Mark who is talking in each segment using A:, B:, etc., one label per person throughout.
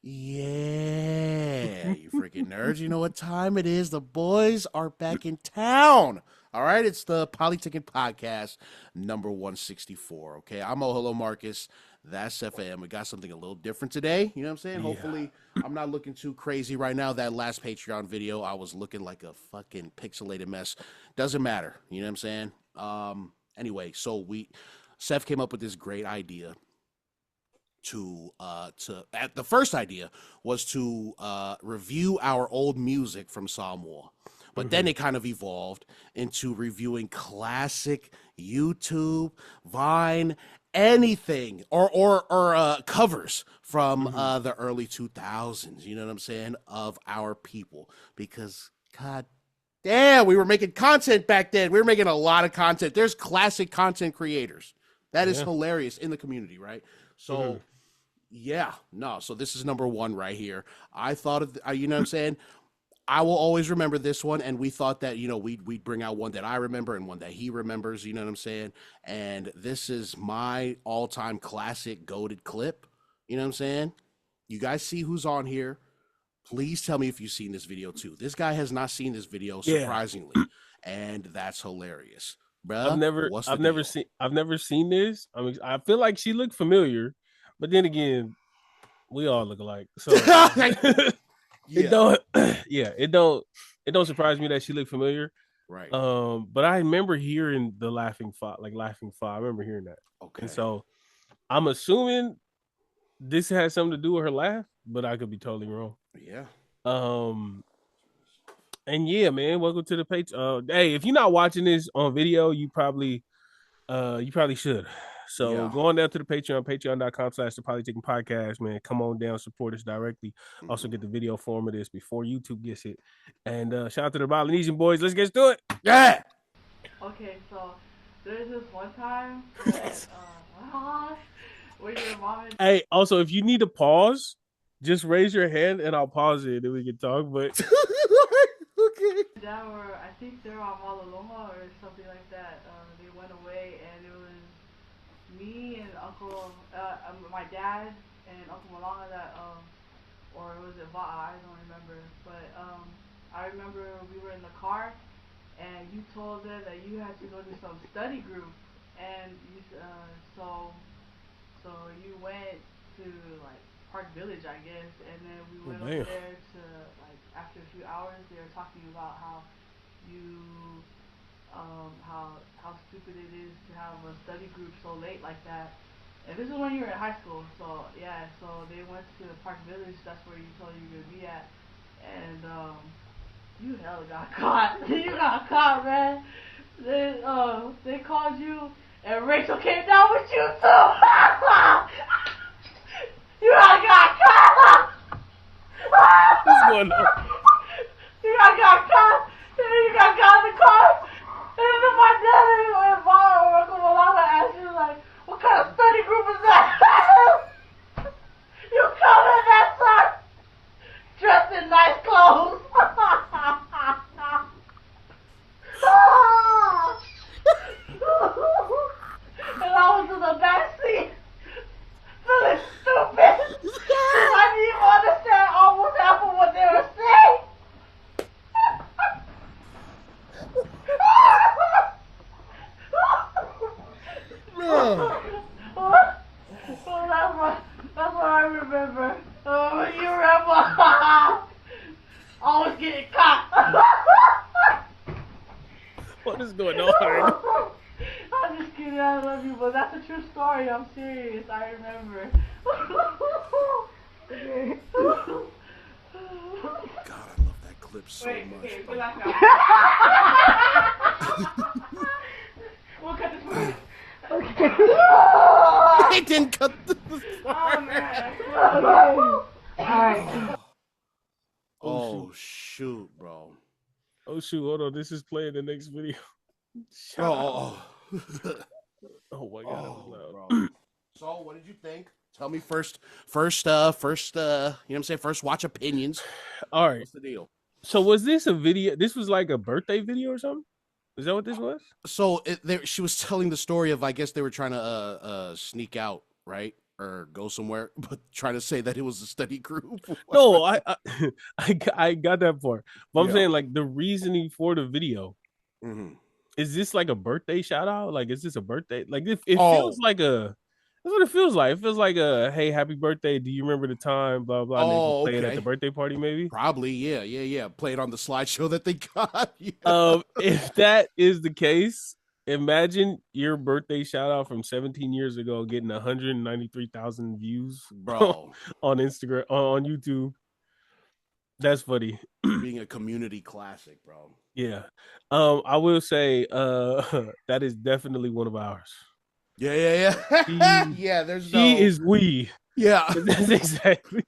A: Yeah, you freaking nerds. You know what time it is? The boys are back in town. All right, it's the Polytickin Podcast, number 164. Okay, I'm Oh Hello Marcus. That's FAM. We got something a little different today. You know what I'm saying?
B: Yeah.
A: Hopefully, I'm not looking too crazy right now. That last Patreon video, I was looking like a fucking pixelated mess. Doesn't matter. You know what I'm saying? Anyway, Seth came up with this great idea the first idea was to review our old music from Samoa. But then it kind of evolved into reviewing classic YouTube, Vine, anything or covers from the early 2000s, you know what I'm saying, of our people. Because god damn, we were making content back then. We were making a lot of content. There's classic content creators. That is hilarious in the community, right? So yeah, no. So this is number one right here. I thought of, you know what I'm saying? I will always remember this one, and we thought that, you know, we'd bring out one that I remember and one that he remembers, you know what I'm saying? And this is my all-time classic goated clip, you know what I'm saying? You guys see who's on here. Please tell me if you've seen this video too. This guy has not seen this video, surprisingly, and that's hilarious. Bruh,
B: I've never seen this. I mean, I feel like she looked familiar. But then again, we all look alike. So it don't surprise me that she looked familiar.
A: Right.
B: But I remember hearing the laughing five. I remember hearing that.
A: Okay.
B: And so I'm assuming this has something to do with her laugh, but I could be totally wrong.
A: Yeah.
B: And yeah, man, welcome to the page. Hey, if you're not watching this on video, you probably should. So go on down to the Patreon, patreon.com/the Polytickin Podcast, man. Come on down, support us directly. Also get the video form of this before YouTube gets it. And shout out to the Polynesian boys. Let's get to it.
A: Yeah.
C: Okay, so there's this one time that, where your mom and...
B: Hey, also, if you need to pause, just raise your hand and I'll pause it and we can talk. But
A: okay.
C: Dad were, I think they're on Malaloha or something like that. They went away and it was me and my dad and Uncle Malanga or was it Va'a? I don't remember. But I remember we were in the car and you told them that you had to go to some study group, and so you went to like Park Village, I guess, and then we went over there to, like, after a few hours they were talking about how you how stupid it is to have a study group so late like that. And this is when you were in high school, so yeah, so they went to Park Village, that's where you told you were gonna be at. And you hella got caught. You got caught, man. They called you and Rachel came down with you too. You got caught.
B: what's going on?
C: You got caught. You got caught in the car. And then my dad and mom or Uncle Malala asked you, like, what kind of study group is that? You come in that, sir, dressed in nice clothes. And I was in the back seat, feeling stupid. I didn't even understand almost half of what they were saying. That's what I remember. You remember? Always getting caught.
B: What is going on?
C: I'm just kidding, I love you, but that's a true story. I'm serious. I remember. Okay.
A: God, I love that clip so much.
C: Okay, relax now. We'll cut this part. Okay.
A: It didn't cut the
C: Oh, man. Okay. Alright.
A: Oh, shoot, bro.
B: Oh, shoot. Hold on. This is playing the next video.
A: Oh
B: my God. That was loud.
A: bro. So, what did you think? Tell me first, you know what I'm saying? First watch opinions.
B: All right.
A: What's the deal?
B: So was this a video? This was like a birthday video or something? Is that what this was?
A: So she was telling the story of, I guess they were trying to sneak out, right? or go somewhere, but trying to say that it was a study group.
B: No, I got that part. But I'm
A: Yeah.
B: saying like the reasoning for the video.
A: Mm-hmm.
B: Is this like a birthday shout out? Like, is this a birthday? Like, it
A: Oh.
B: feels like a. That's what it feels like. It feels like a hey, happy birthday. Do you remember the time? Blah blah. And they just play it at the birthday party, maybe.
A: Probably, yeah. Play it on the slideshow that they got. Yeah.
B: If that is the case, imagine your birthday shout out from 17 years ago getting 193,000 views,
A: bro,
B: on Instagram, on YouTube. That's funny.
A: Being a community classic, bro.
B: Yeah. I will say that is definitely one of ours.
A: Yeah. Yeah,
B: he is we.
A: Yeah.
B: That's exactly.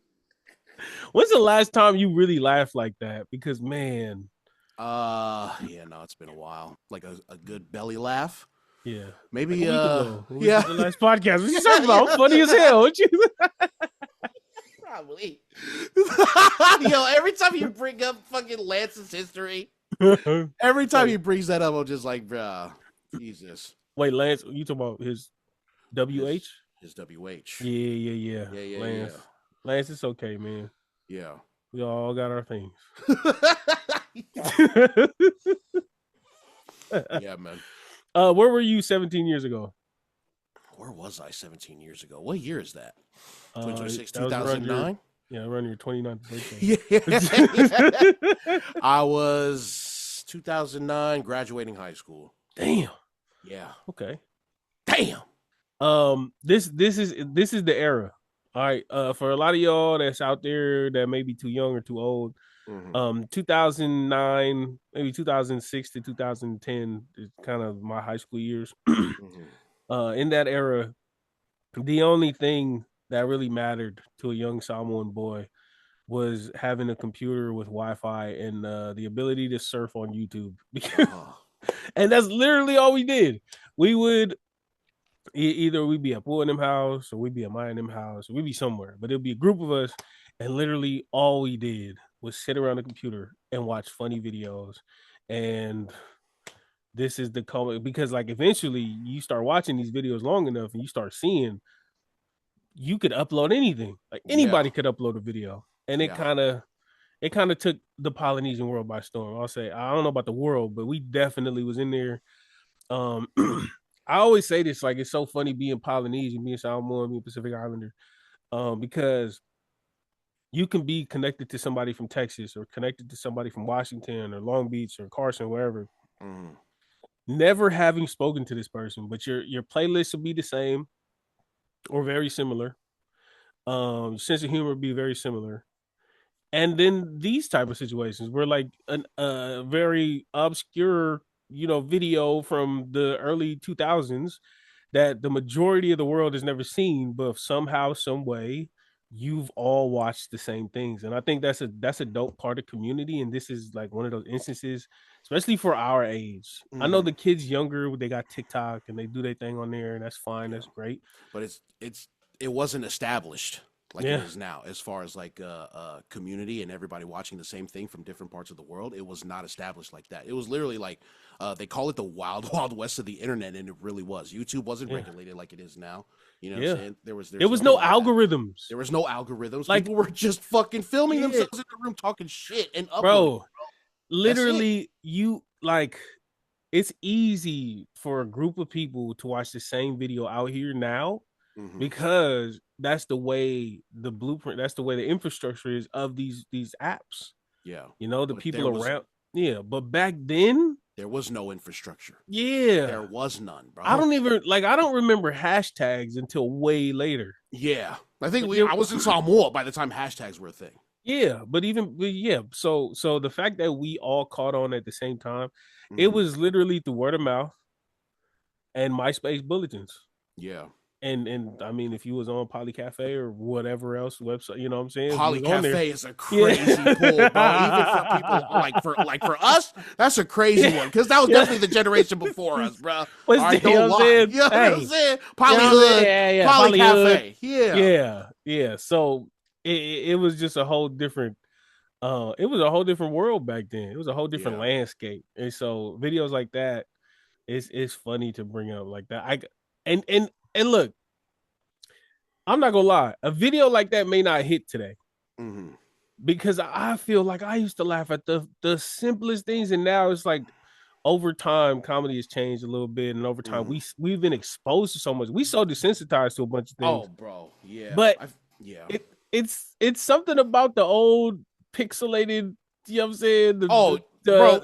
B: When's the last time you really laughed like that? Because man.
A: Yeah, no, it's been a while. Like a good belly laugh.
B: Yeah.
A: Maybe
B: yeah. The last podcast. What you talking about? I'm funny as hell. What you
A: Probably. Yo, every time you bring up fucking Lance's history, every time he brings that up, I'm just like, bruh, Jesus.
B: Wait, Lance, you talking about his WH?
A: His WH.
B: Yeah.
A: Lance.
B: Yeah. Lance, it's okay, man.
A: Yeah.
B: We all got our things.
A: Yeah, man.
B: Where were you 17 years ago?
A: Where was I 17 years ago? What year is that? 2026,
B: 2009? Yeah, around your 29th birthday.
A: Yeah. I was 2009, graduating high school.
B: Damn.
A: Yeah.
B: Okay.
A: Damn.
B: This is the era. All right. For a lot of y'all that's out there that may be too young or too old, 2009, maybe 2006 to 2010 is kind of my high school years. In that era, the only thing that really mattered to a young Samoan boy was having a computer with Wi-Fi and the ability to surf on YouTube. And that's literally all we did. We would either we'd be at Boy in them house, or we'd be at Maya in them house, or we'd be somewhere, but it'd be a group of us, and literally all we did was sit around the computer and watch funny videos. And this is the comment, because like eventually you start watching these videos long enough and you start seeing you could upload anything. Like anybody could upload a video. And it kind of took the Polynesian world by storm. I'll say, I don't know about the world, but we definitely was in there. I always say this, like, it's so funny being Polynesian, being Samoan, being Pacific Islander, because you can be connected to somebody from Texas or connected to somebody from Washington or Long Beach or Carson, wherever. Never having spoken to this person, but your playlist will be the same or very similar. Sense of humor will be very similar. And then these type of situations where like a very obscure, video from the early 2000s that the majority of the world has never seen, but somehow, some way, you've all watched the same things. And I think that's a dope part of community. And this is like one of those instances, especially for our age. I know the kids younger, they got TikTok and they do their thing on there, and that's fine. That's great.
A: But it wasn't established like it is now, as far as like community and everybody watching the same thing from different parts of the world. It was not established like that. It was literally like they call it the wild west of the internet, and it really was. YouTube wasn't regulated like it is now. You know what I'm saying? There was
B: no algorithms.
A: There was no algorithms. Like, people were just fucking filming themselves in the room talking shit and uploading.
B: Bro, literally, it's easy for a group of people to watch the same video out here now. Because that's the way the blueprint, that's the way the infrastructure is of these apps. Yeah. The people around. But back then
A: there was no infrastructure.
B: Yeah.
A: There was none, bro.
B: I don't remember hashtags until way later.
A: Yeah. I think I was in Samoa by the time hashtags were a thing.
B: Yeah, so the fact that we all caught on at the same time, it was literally through word of mouth and MySpace bulletins. Yeah. And I mean, if you was on Poly Cafe or whatever else website, you know what I'm saying?
A: Poly Cafe is a crazy pull, bro. Even for people like for us, that's a crazy one, because that was definitely the generation before us, bro.
B: You know what I'm saying?
A: Polyhood, Poly Cafe.
B: Yeah. So it was just a whole different. It was a whole different world back then. It was a whole different landscape, and so videos like that, it's funny to bring up like that. And look, I'm not gonna lie, a video like that may not hit today.
A: Mm-hmm.
B: Because I feel like I used to laugh at the simplest things, and now it's like over time comedy has changed a little bit, and over time we've been exposed to so much. We so desensitized to a bunch of things.
A: Oh, bro, yeah,
B: but
A: yeah,
B: it's something about the old pixelated. You know what I'm saying?
A: Bro,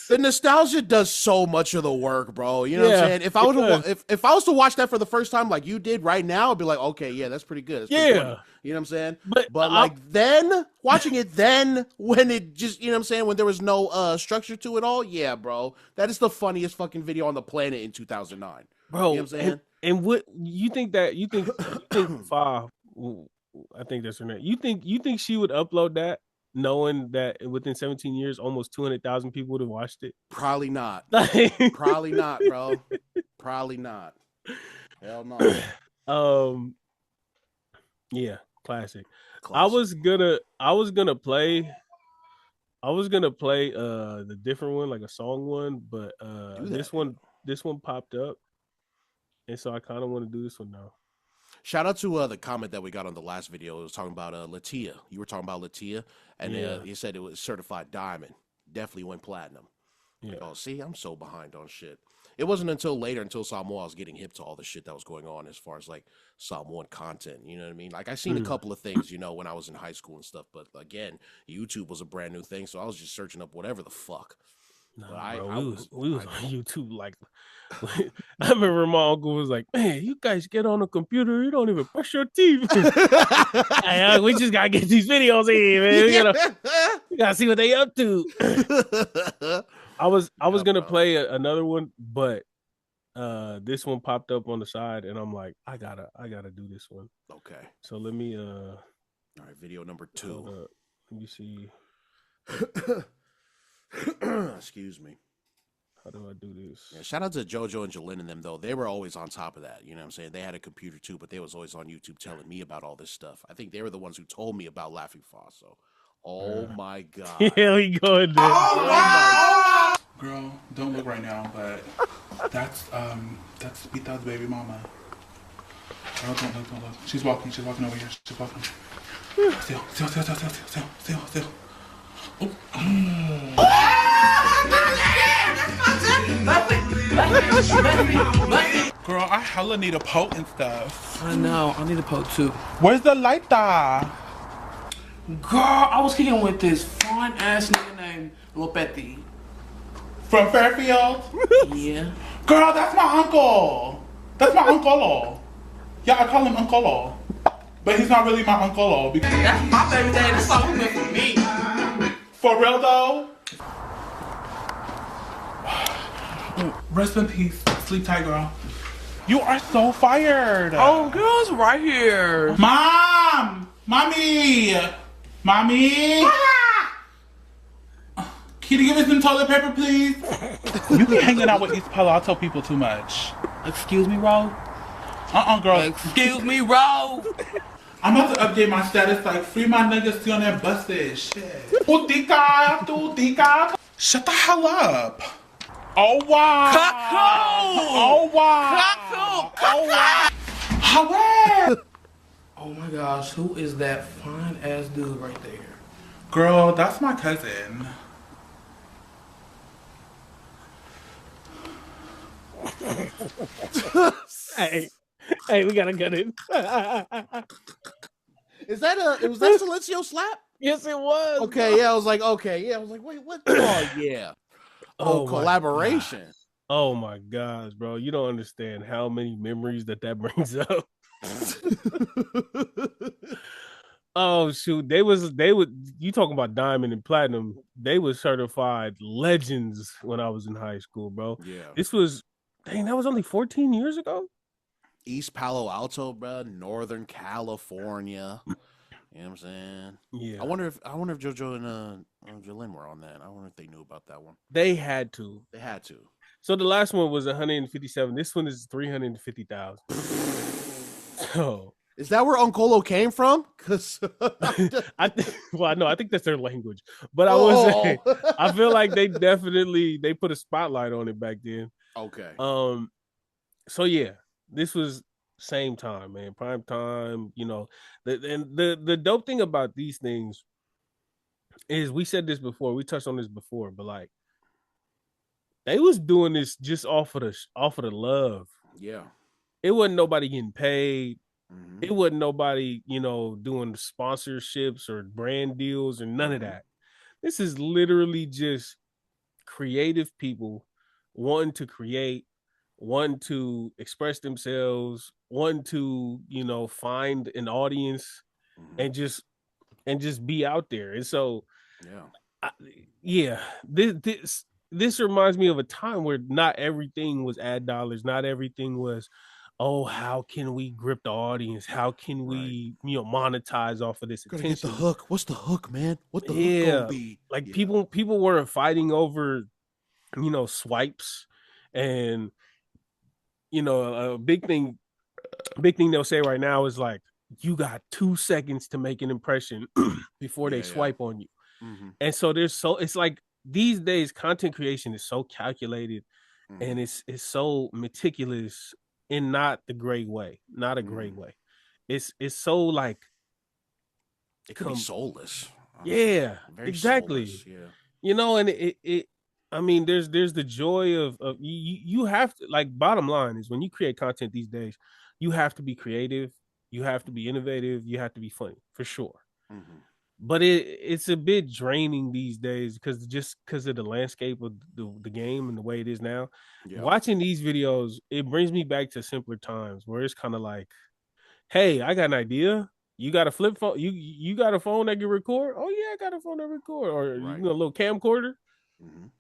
A: the nostalgia does so much of the work, bro. You know what I'm saying? If I was if I was to watch that for the first time, like you did right now, I'd be like, okay, yeah, that's pretty good. That's pretty funny. You know what I'm saying? But like then watching it then when it just, you know what I'm saying, when there was no structure to it all, yeah, bro, that is the funniest fucking video on the planet in 2009,
B: bro.
A: You know what I'm saying?
B: And what you think Five? I think that's her name. You think she would upload that, knowing that within 17 years, almost 200,000 people would have watched it?
A: Probably not. Probably not, bro. Probably not. Hell no.
B: Yeah, classic. I was gonna play the different one, like a song one, but this one popped up, and so I kind of want to do this one now.
A: Shout out to the comment that we got on the last video. It was talking about Latia. You were talking about Latia, and he said it was certified diamond. Definitely went platinum. Yeah. Like, oh, see, I'm so behind on shit. It wasn't until later, until Samoa, I was getting hip to all the shit that was going on as far as like Samoan content. You know what I mean? Like I seen a couple of things, you know, when I was in high school and stuff. But again, YouTube was a brand new thing, so I was just searching up whatever the fuck.
B: Nah, we was on YouTube like I remember my uncle was like, "Man, you guys get on a computer, you don't even brush your teeth." Hey, we just gotta get these videos in, man. We gotta see what they up to. I was gonna play another one, but this one popped up on the side, and I'm like, I gotta do this one.
A: Okay.
B: So let me
A: all right, video number 2.
B: Let me see.
A: Excuse me.
B: How do I do this?
A: Yeah, shout out to JoJo and Jalen and them, though. They were always on top of that. You know what I'm saying? They had a computer, too, but they was always on YouTube telling me about all this stuff. I think they were the ones who told me about Laughing Foss. So, oh, my God.
B: Yeah, we going there.
D: Oh, wow. Girl, don't look right now, but that's Pita's baby mama. Girl, don't look. She's walking over here. She's walking. Still. Oh. Girl, I hella need a poke and stuff.
E: I know, I need a poke too.
D: Where's the light da?
E: Girl, I was kicking with this fine ass nigga named Lopetti.
D: From Fairfield?
E: Yeah.
D: Girl, that's my uncle. That's my uncle. Yeah, I call him Uncle. But he's not really my uncle because
E: that's my baby daddy. That's all he meant for me.
D: For real though? Rest in peace. Sleep tight, girl. You are so fired.
E: Oh, girl's right here.
D: Mom! Mommy! Can you give me some toilet paper, please? You be hanging out with East Palo Alto people too much.
E: Excuse me, Ro?
D: Girl.
E: Excuse me, Ro?
D: I'm about to update my status like free my niggas still on that busted shit. Tutika. Shut the hell up. Oh wow. Oh wow. Oh wow. How?
E: Oh my gosh, who is that fine ass dude right there?
D: Girl, that's my cousin.
B: Hey, we gotta get it.
A: Was that Silencio slap?
B: Yes, it was.
A: Okay, yeah, I was like, wait, what? Oh, yeah. Oh, collaboration.
B: Oh my gosh, bro. You don't understand how many memories that brings up. Oh shoot. They would you talking about diamond and platinum. They were certified legends when I was in high school, bro.
A: Yeah.
B: That was only 14 years ago.
A: East Palo Alto, bro, Northern California. You know what I'm saying?
B: Yeah.
A: I wonder if JoJo and Jalen were on that. I wonder if they knew about that one.
B: They had to. So the last one was 157. This one is 350,000. So
A: is that where Uncolo came from? Because
B: I think that's their language. But I was saying, I feel like they put a spotlight on it back then.
A: Okay.
B: So yeah, this was same time, man. Prime time, you know. The dope thing about these things is we said this before, we touched on this before, but like they was doing this just off of the love.
A: Yeah.
B: It wasn't nobody getting paid.
A: Mm-hmm.
B: It wasn't nobody, you know, doing sponsorships or brand deals or none of that. This is literally just creative people wanting to create, wanting to express themselves, wanting to, you know, find an audience and just be out there. And so this reminds me of a time where not everything was ad dollars, not everything was, oh, how can we grip the audience? How can we, you know, monetize off of this attention?
A: Get the hook. What's the hook, man? What the hook gonna be?
B: Like people weren't fighting over, you know, swipes, and you know, a big thing they'll say right now is like, you got 2 seconds to make an impression before they swipe on you. And so it's like these days content creation is so calculated and it's so meticulous in not the great way, not a great way. It's so like
A: it can be soulless.
B: Yeah,
A: very
B: exactly.
A: Soulless, yeah.
B: You know, and it I mean, there's the joy of you have to, like, bottom line is when you create content these days, you have to be creative, you have to be innovative, you have to be funny for sure. But it's a bit draining these days because of the landscape of the game and the way it is now. Watching these videos, it brings me back to simpler times where it's kind of like, hey, I got an idea. You got a flip phone? You got a phone that can record? Oh yeah, I got a phone that record, or you know, a little camcorder.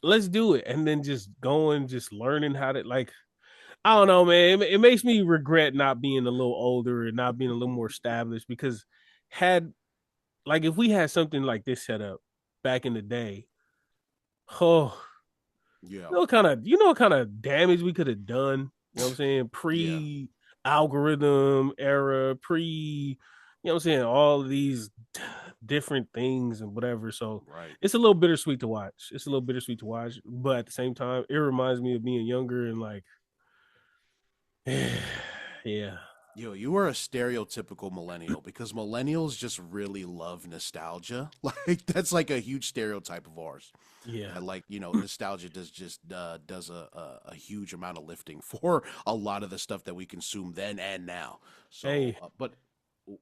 B: Let's do it, and then just learning how to, like, I don't know, man. It makes me regret not being a little older and not being a little more established, because if we had something like this set up back in the day, you know what kind of damage we could have done. You know what I'm saying? Pre-algorithm era, you know what I'm saying? All of these different things and whatever. So it's a little bittersweet to watch. But at the same time, it reminds me of being younger and like, yeah.
A: Yo, you are a stereotypical millennial, because millennials just really love nostalgia. Like, that's like a huge stereotype of ours.
B: Yeah.
A: And like, you know, nostalgia does a huge amount of lifting for a lot of the stuff that we consume then and now. So, but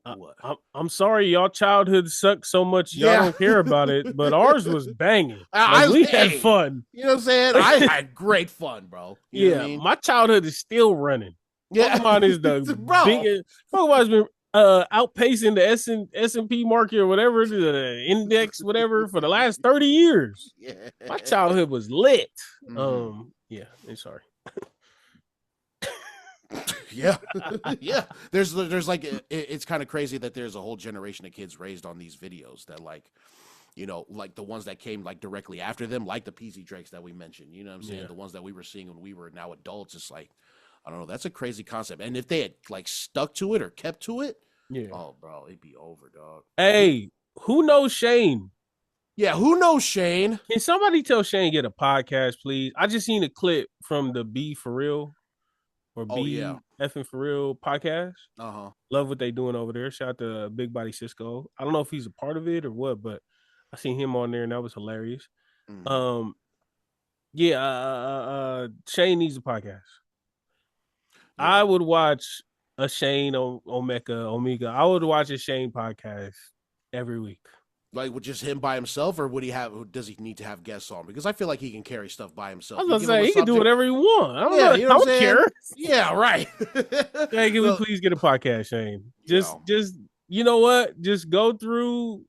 A: what?
B: I'm sorry, y'all childhood sucked so much y'all don't care about it, but ours was banging. We had fun.
A: You know what I'm saying? I had great fun, bro. You know what I mean?
B: My childhood is still running.
A: Yeah.
B: Pokemon is the biggest. Pokemon's been outpacing the S&P market or whatever, the index, whatever, for the last 30 years. Yeah. My childhood was lit. I'm sorry.
A: Yeah. Yeah. There's like, it's kind of crazy that there's a whole generation of kids raised on these videos that, like, you know, like the ones that came like directly after them, like the PZ Drakes that we mentioned, you know what I'm saying? The ones that we were seeing when we were now adults. It's like, I don't know. That's a crazy concept. And if they had like stuck to it or kept to it, oh, bro, it'd be over, dog.
B: Hey, who knows Shane?
A: Yeah, who knows Shane?
B: Can somebody tell Shane get a podcast, please? I just seen a clip from the B For Real or Effing For Real podcast. Love what they doing over there. Shout out to Big Body Cisco. I don't know if he's a part of it or what, but I seen him on there and that was hilarious. Shane needs a podcast. I would watch a Shane Omega. I would watch a Shane podcast every week.
A: Like, with just him by himself, or does he need to have guests on? Because I feel like he can carry stuff by himself.
B: I was gonna say he can do whatever he want. I don't care.
A: Yeah, right.
B: Hey, can we please get a podcast, Shane? Just you know what? Just go through.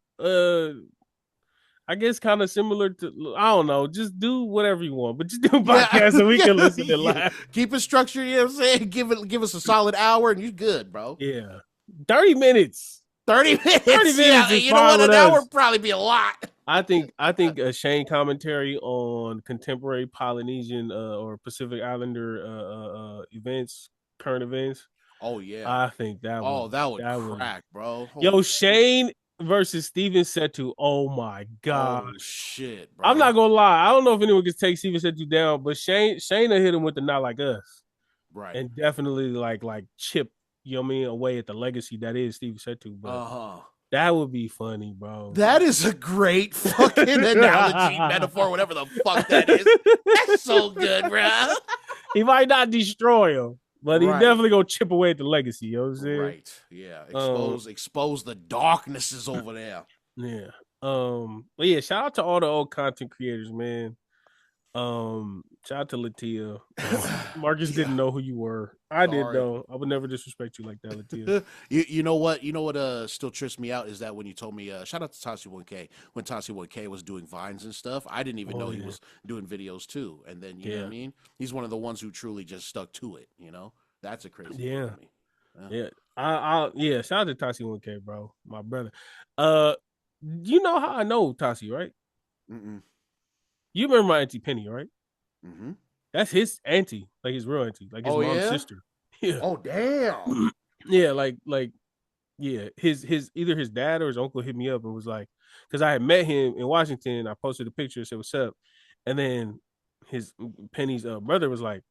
B: I guess kind of similar to, I don't know, just do whatever you want, but just do a podcast so we can listen to live.
A: Keep it structured, you know what I'm saying? Give us a solid hour and you're good, bro.
B: Yeah. 30 minutes.
A: 30 minutes.
B: 30 minutes. Yeah,
A: you know what? An hour would probably be a lot.
B: I think a Shane commentary on contemporary Polynesian or Pacific Islander events, current events.
A: Oh yeah.
B: I think that
A: would crack, bro.
B: Yo, Shane versus Steven Setu. Oh my god.
A: Oh shit, bro.
B: I'm not gonna lie. I don't know if anyone can take Steven Setu down, but Shane hit him with the not like us.
A: Right.
B: And definitely like chip you know what I mean, away at the legacy that is Stevie Setu. But that would be funny, bro.
A: That is a great fucking analogy, metaphor, whatever the fuck that is. That's so good, bro.
B: He might not destroy him, but he definitely gonna chip away at the legacy. You know what I'm saying?
A: Right. Yeah. Expose the darknesses over there.
B: Yeah. But yeah, shout out to all the old content creators, man. Shout out to Latia. Marcus didn't know who you were. I did though. I would never disrespect you like that, Latia.
A: You know what? You know what still trips me out is that when you told me shout out to Tassie 1K, when Tassie 1K was doing vines and stuff, I didn't even know he was doing videos too. And then you know what I mean? He's one of the ones who truly just stuck to it, you know? That's a crazy thing to me.
B: Yeah. Shout out to Tassie 1K, bro. My brother. You know how I know Tassie, right? You remember my auntie Penny, right?
A: Mm-hmm.
B: That's his auntie, like his real auntie, like his mom's sister. Yeah.
A: Oh damn.
B: Yeah, his either his dad or his uncle hit me up and was like, because I had met him in Washington. I posted a picture and said, "What's up?" And then his Penny's brother was like,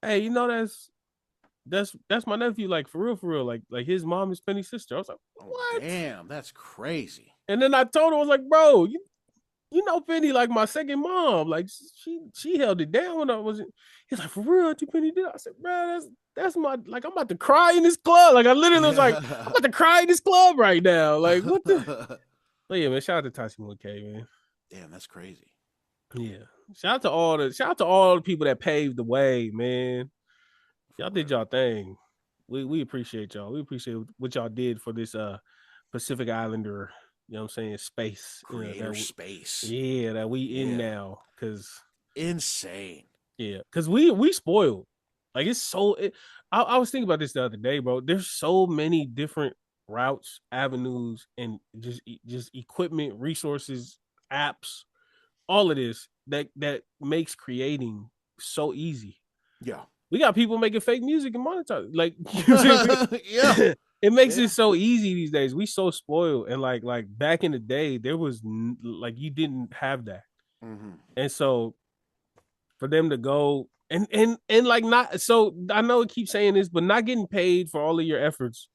B: "Hey, you know that's my nephew, like for real, like his mom is Penny's sister." I was like, "What?
A: Damn, that's crazy."
B: And then I told him, I was like, "Bro, you know Penny like my second mom. Like she held it down when I wasn't." He's like, "For real, Auntie Penny did?" I said, "Bro, that's my, like, I'm about to cry in this club." Like I literally was like, "I'm about to cry in this club right now." Like what the? But yeah, man, shout out to Tassie 1K, man.
A: Damn, that's crazy.
B: Yeah, shout out to all the people that paved the way, man. Y'all did y'all thing. We appreciate y'all. We appreciate what y'all did for this Pacific Islander, you know what I'm saying, space.
A: Creator space.
B: Yeah, that we in now. Cause
A: insane.
B: Yeah, because we spoiled. Like it's so I was thinking about this the other day, bro. There's so many different routes, avenues, and just equipment, resources, apps, all of this that makes creating so easy.
A: Yeah.
B: We got people making fake music and monetize. Like, you know, yeah, it makes it so easy these days. We so spoiled, and like back in the day, there was like you didn't have that, and so for them to go and like not so, I know it keeps saying this, but not getting paid for all of your efforts,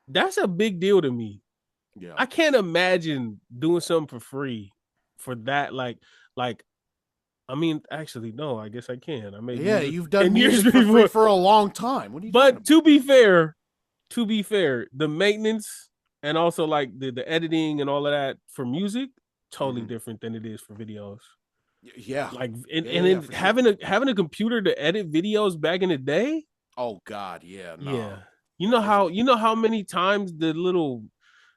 B: that's a big deal to me. Yeah, I can't imagine doing something for free for that. Like. I mean, actually, no. I guess I can. I mean,
A: you've done music for free for a long time. What are you?
B: But to be fair, the maintenance and also like the editing and all of that for music, totally different than it is for videos.
A: Yeah,
B: like and having a computer to edit videos back in the day.
A: Oh God, yeah, no.
B: Yeah. You know how many times the little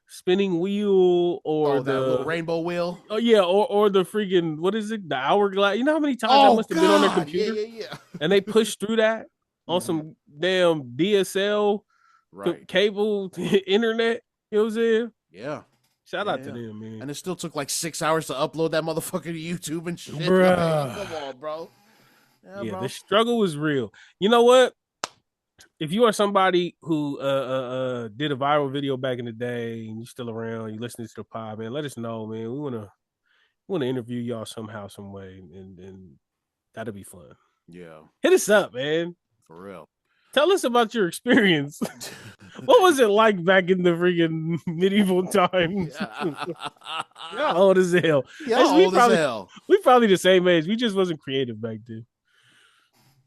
B: spinning wheel or
A: the little rainbow wheel.
B: Oh yeah, or the freaking, what is it? The hourglass. You know how many times that must have been on their computer? Yeah. And they pushed through that on some damn DSL cable internet. You know what I'm saying?
A: Yeah.
B: Shout out to them, man.
A: And it still took like 6 hours to upload that motherfucker to YouTube and shit.
B: Bruh.
A: Like, come on, bro.
B: Yeah, bro. The struggle was real. You know what? If you are somebody who did a viral video back in the day and you're still around, you listening to the pod, man, let us know, man. We wanna interview y'all somehow, some way, and that'll be fun.
A: Yeah.
B: Hit us up, man.
A: For real.
B: Tell us about your experience. What was it like back in the freaking medieval times? Y'all old as hell.
A: Y'all old as hell.
B: We probably the same age. We just wasn't creative back then.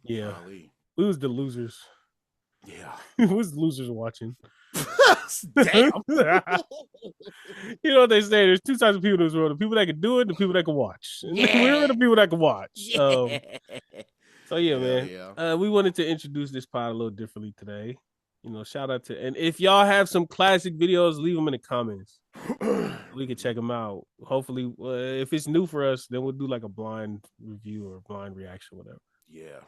B: Yeah. We was the losers.
A: Yeah.
B: Who was the losers watching?
A: Damn.
B: You know what they say? There's two types of people in this world: the people that can do it, and the people that can watch. Yeah. We're the people that can watch. Yeah. So yeah, man. Yeah. We wanted to introduce this pod a little differently today. You know, shout out to, and if y'all have some classic videos, leave them in the comments. We can check them out. Hopefully, if it's new for us, then we'll do like a blind review or blind reaction, whatever.
A: Yeah.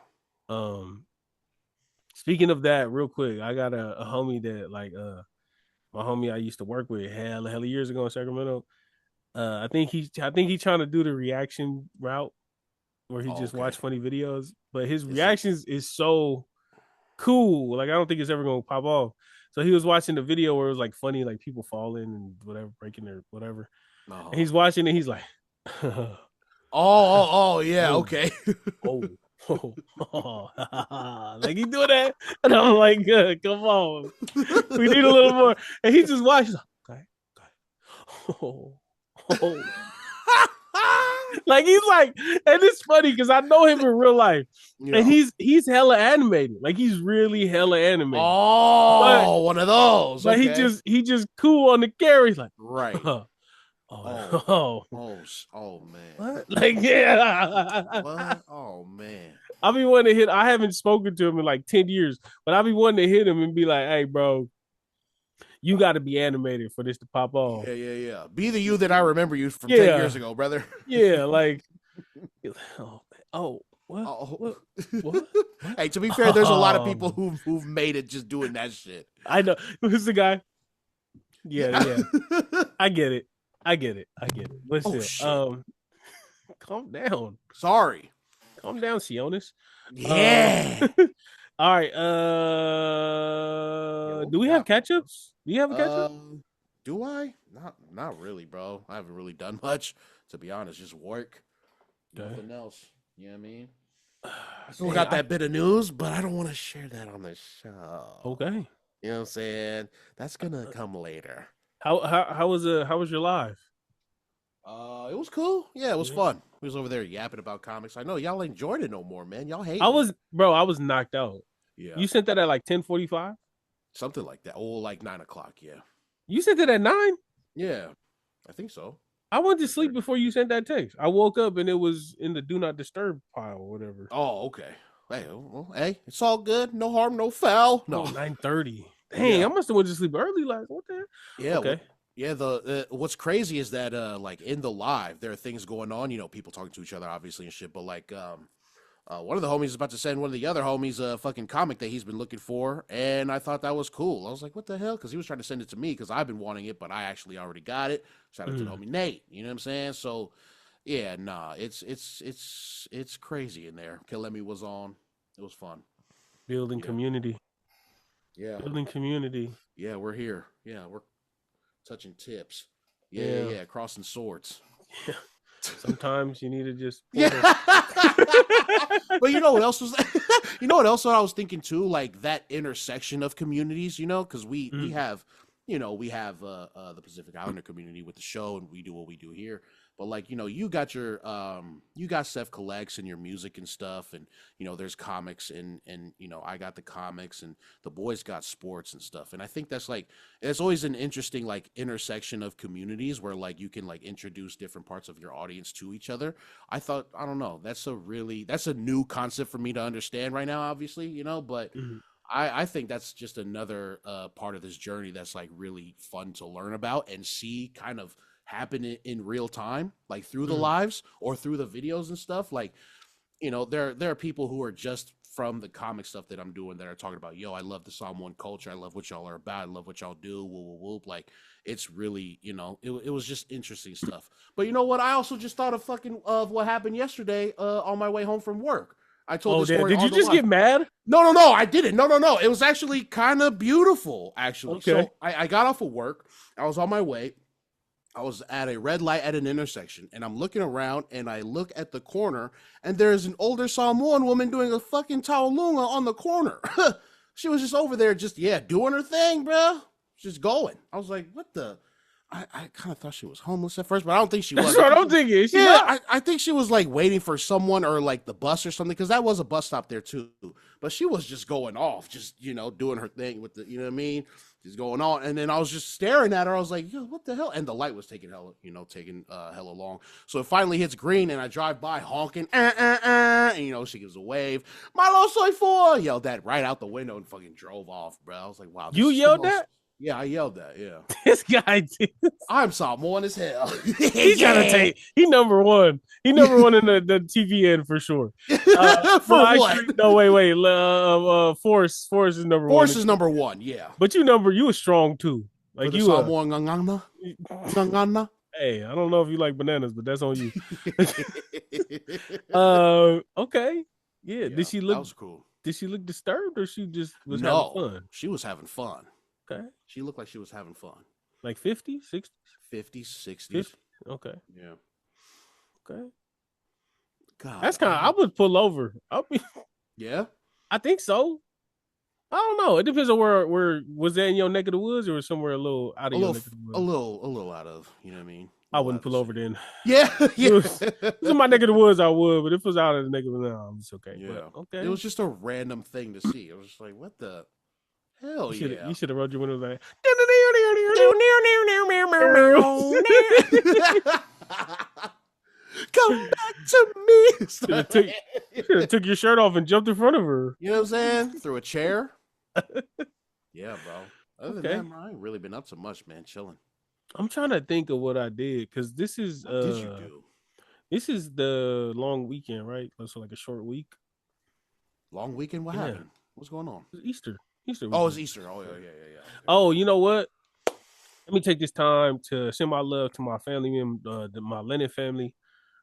B: Speaking of that, real quick, I got a homie that like my homie I used to work with hell of years ago in Sacramento. I think he's trying to do the reaction route where he just watch funny videos, but his reactions is so cool. Like I don't think it's ever gonna pop off. So he was watching the video where it was like funny, like people falling and whatever, breaking their whatever. And he's watching and he's like,
A: oh yeah, okay.
B: Oh, Like he do that, and I'm like, good, come on, we need a little more. And he just watches. Okay. Like he's like, and it's funny because I know him in real life, and he's hella animated. Like he's really hella animated.
A: Oh, one of those.
B: But
A: okay.
B: he just cool on the carry. He's like,
A: right.
B: Oh
A: man.
B: What? Like, yeah.
A: What? Oh man.
B: I be wanting to hit. I haven't spoken to him in like 10 years, but I be wanting to hit him and be like, "Hey, bro, you got to be animated for this to pop off."
A: Yeah. Be the you that I remember you from 10 years ago, brother.
B: Yeah, like, what? What?
A: Hey, to be fair, there's a lot of people who've made it just doing that shit.
B: I know. Who's the guy? Yeah. I get it. But still, calm down.
A: Sorry.
B: Calm down, Sionis.
A: Yeah.
B: All right. Do we have catch-ups? Do you have a catch-up?
A: Do I? Not really, bro. I haven't really done much, to be honest. Just work. Okay. Nothing else. You know what I mean? I still got that bit of news, but I don't want to share that on the show.
B: Okay.
A: You know what I'm saying? That's gonna come later.
B: How was your live?
A: It was cool. Yeah, it was fun. We was over there yapping about comics. I know y'all ain't enjoying it no more, man. Y'all hate.
B: I was knocked out.
A: Yeah.
B: You sent that at like 10:45?
A: Something like that. Oh, like 9:00. Yeah.
B: You sent it at 9?
A: Yeah, I think so.
B: I went to sleep before you sent that text. I woke up and it was in the do not disturb pile or whatever.
A: Oh, okay. Hey, well, it's all good. No harm, no foul. No.
B: 9:30. Dang, I must have went to sleep early. Like, what the hell?
A: Yeah.
B: Okay.
A: Yeah, the what's crazy is that like in the live there are things going on, you know, people talking to each other obviously and shit, but like one of the homies is about to send one of the other homies a fucking comic that he's been looking for, and I thought that was cool. I was like, what the hell? Because he was trying to send it to me because I've been wanting it, but I actually already got it. Shout out to the homie Nate, you know what I'm saying? So yeah, nah, it's crazy in there. Kilemi was on. It was fun.
B: Building community.
A: Yeah.
B: Building community.
A: Yeah, we're here. Yeah, we're touching tips. Yeah, crossing swords.
B: Yeah. Sometimes you need to just
A: But you know what else was you know what else I was thinking too, like that intersection of communities, you know, because we have the Pacific Islander community with the show, and we do what we do here. But like, you know, you got your you got Seth Collects and your music and stuff, and you know, there's comics and you know, I got the comics, and the boys got sports and stuff. And I think that's like, it's always an interesting like intersection of communities where like you can like introduce different parts of your audience to each other. I thought, I don't know, that's a new concept for me to understand right now, obviously, you know, but I think that's just another part of this journey that's like really fun to learn about and see kind of happen in real time, like through the lives or through the videos and stuff. Like, you know, there are people who are just from the comic stuff that I'm doing that are talking about, yo, I love the Psalm 1 culture. I love what y'all are about. I love what y'all do. Whoop, whoop. Like, it's really, you know, it was just interesting stuff. But you know what? I also just thought of what happened yesterday on my way home from work. I told this story.
B: Did you just get mad?
A: No, I didn't. No. It was actually kind of beautiful, actually. Okay. So I got off of work. I was on my way. I was at a red light at an intersection, and I'm looking around, and I look at the corner, and there's an older Samoan woman doing a fucking taolunga on the corner. She was just over there, just, doing her thing, bro. Just going. I was like, what the? I kind of thought she was homeless at first, but I don't think she was.
B: That's what I'm thinking.
A: I think she was like waiting for someone or like the bus or something, because that was a bus stop there too. But she was just going off, just, you know, doing her thing with the, you know what I mean? She's going on. And then I was just staring at her. I was like, yo, what the hell? And the light was taking hella long. So it finally hits green, and I drive by honking, and, you know, she gives a wave. Malo soy for, yelled that right out the window and fucking drove off, bro. I was like, wow.
B: You yelled that?
A: Yeah, I yelled that. Yeah,
B: this guy did.
A: I'm Samoan as hell.
B: He's gotta take. He number one. He number one in the TV end for sure.
A: For what?
B: Actually, no, wait. Force is number one.
A: Force is number one. Yeah,
B: but you were strong too. Like you
A: Samoan ngangana.
B: Hey, I don't know if you like bananas, but that's on you. Okay. Yeah. Did she look?
A: That was cool.
B: Did she look disturbed, or she just was having fun?
A: She was having fun.
B: Okay.
A: She looked like she was having fun.
B: Like 50s, 60s?
A: 50s, 60s.
B: 50? Okay.
A: Yeah.
B: Okay.
A: God,
B: That's kind of. I would pull over.
A: yeah.
B: I think so. I don't know. It depends on where was that in your neck of the woods or somewhere a little out of your neck of the woods.
A: A little out of. You know what I mean?
B: I wouldn't pull over then.
A: Yeah, yeah.
B: If it was in my neck of the woods, I would. But if it was out of the neck of the woods, it's okay.
A: Yeah.
B: But, okay.
A: It was just a random thing to see. It was just like, what the hell?
B: You should have rolled your windows like.
A: Come back to me.
B: Should have took your shirt off and jumped in front of her.
A: You know what I'm saying? Through a chair. Yeah, bro. Other
B: Okay.
A: than that, I ain't really been up to much, man. Chilling.
B: I'm trying to think of what I did because this is
A: What did you do?
B: This is the long weekend, right? So like a short week.
A: Long weekend? What happened? What's going on?
B: It's Easter.
A: Oh, it's Easter. Oh, yeah.
B: Oh, you know what? Let me take this time to send my love to my family, my Lennon family.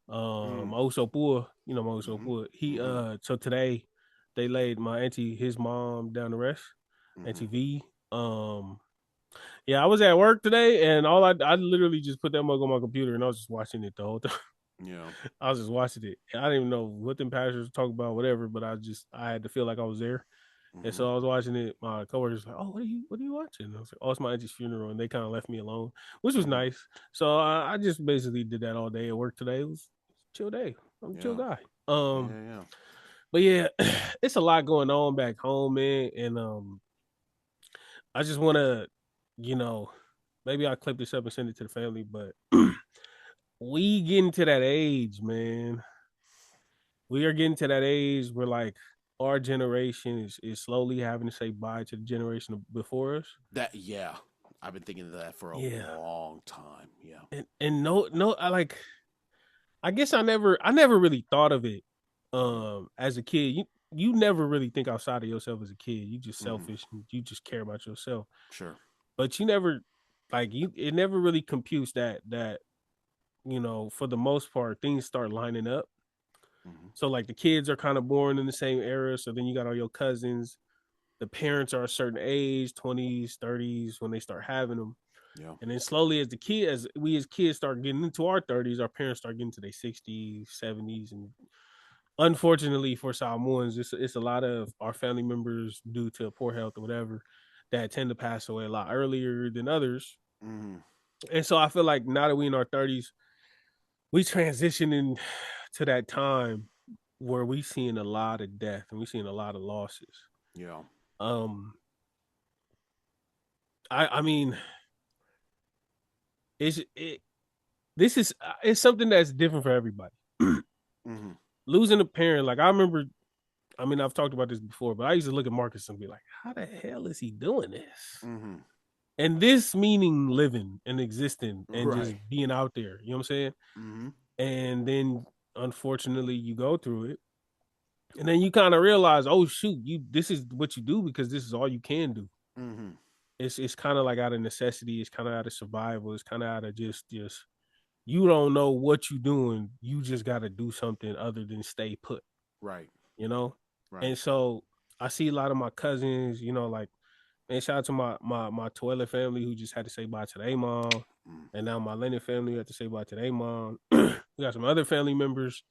B: My Osopua, you know my Osopua. He so today they laid my auntie, his mom, down to rest. Auntie V. Yeah, I was at work today, and I literally just put that mug on my computer, and I was just watching it the whole time.
A: Yeah,
B: I was just watching it. I didn't even know what them pastors were talking about, whatever. But I had to feel like I was there, and so I was watching it. My coworkers were like, "Oh, what are you watching?" I was like, "Oh, it's my auntie's funeral," and they kind of left me alone, which was nice. So I just basically did that all day at work today. It was a chill day. I'm a chill guy.
A: yeah.
B: But yeah, it's a lot going on back home, man, and I just want to, maybe I'll clip this up and send it to the family, but. We getting to that age, man. We are getting to that age where like our generation is slowly having to say bye to the generation before us.
A: I've been thinking of that for a long time. Yeah.
B: And no, I guess I never really thought of it as a kid. You never really think outside of yourself as a kid. You just selfish and you just care about yourself.
A: Sure.
B: But you never it never really computes that for the most part, things start lining up. So like the kids are kind of born in the same era. So then you got all your cousins. The parents are a certain age, 20s, 30s, when they start having them.
A: Yeah.
B: And then slowly as we as kids start getting into our 30s, our parents start getting to their 60s, 70s. And unfortunately for Samoans, it's a lot of our family members due to poor health or whatever that tend to pass away a lot earlier than others. And so I feel like now that we're in our 30s, we transitioning to that time where we seeing a lot of death and we seeing a lot of losses.
A: Yeah.
B: I mean, it's something that's different for everybody. Losing a parent, like I remember, I've talked about this before, but I used to look at Marcus and be like, how the hell is he doing this? And this meaning living and existing and just being out there, you know what I'm saying? And then unfortunately you go through it. And then you kind of realize, oh shoot, this is what you do because this is all you can do. It's kind of like out of necessity, it's kind of out of survival, it's kind of out of just you don't know what you're doing, you just gotta do something other than stay put.
A: Right.
B: Right. And so I see a lot of my cousins, like, and shout out to my Toilet family who just had to say bye to their mom. And now my Lennon family had to say bye to their mom. We got some other family members,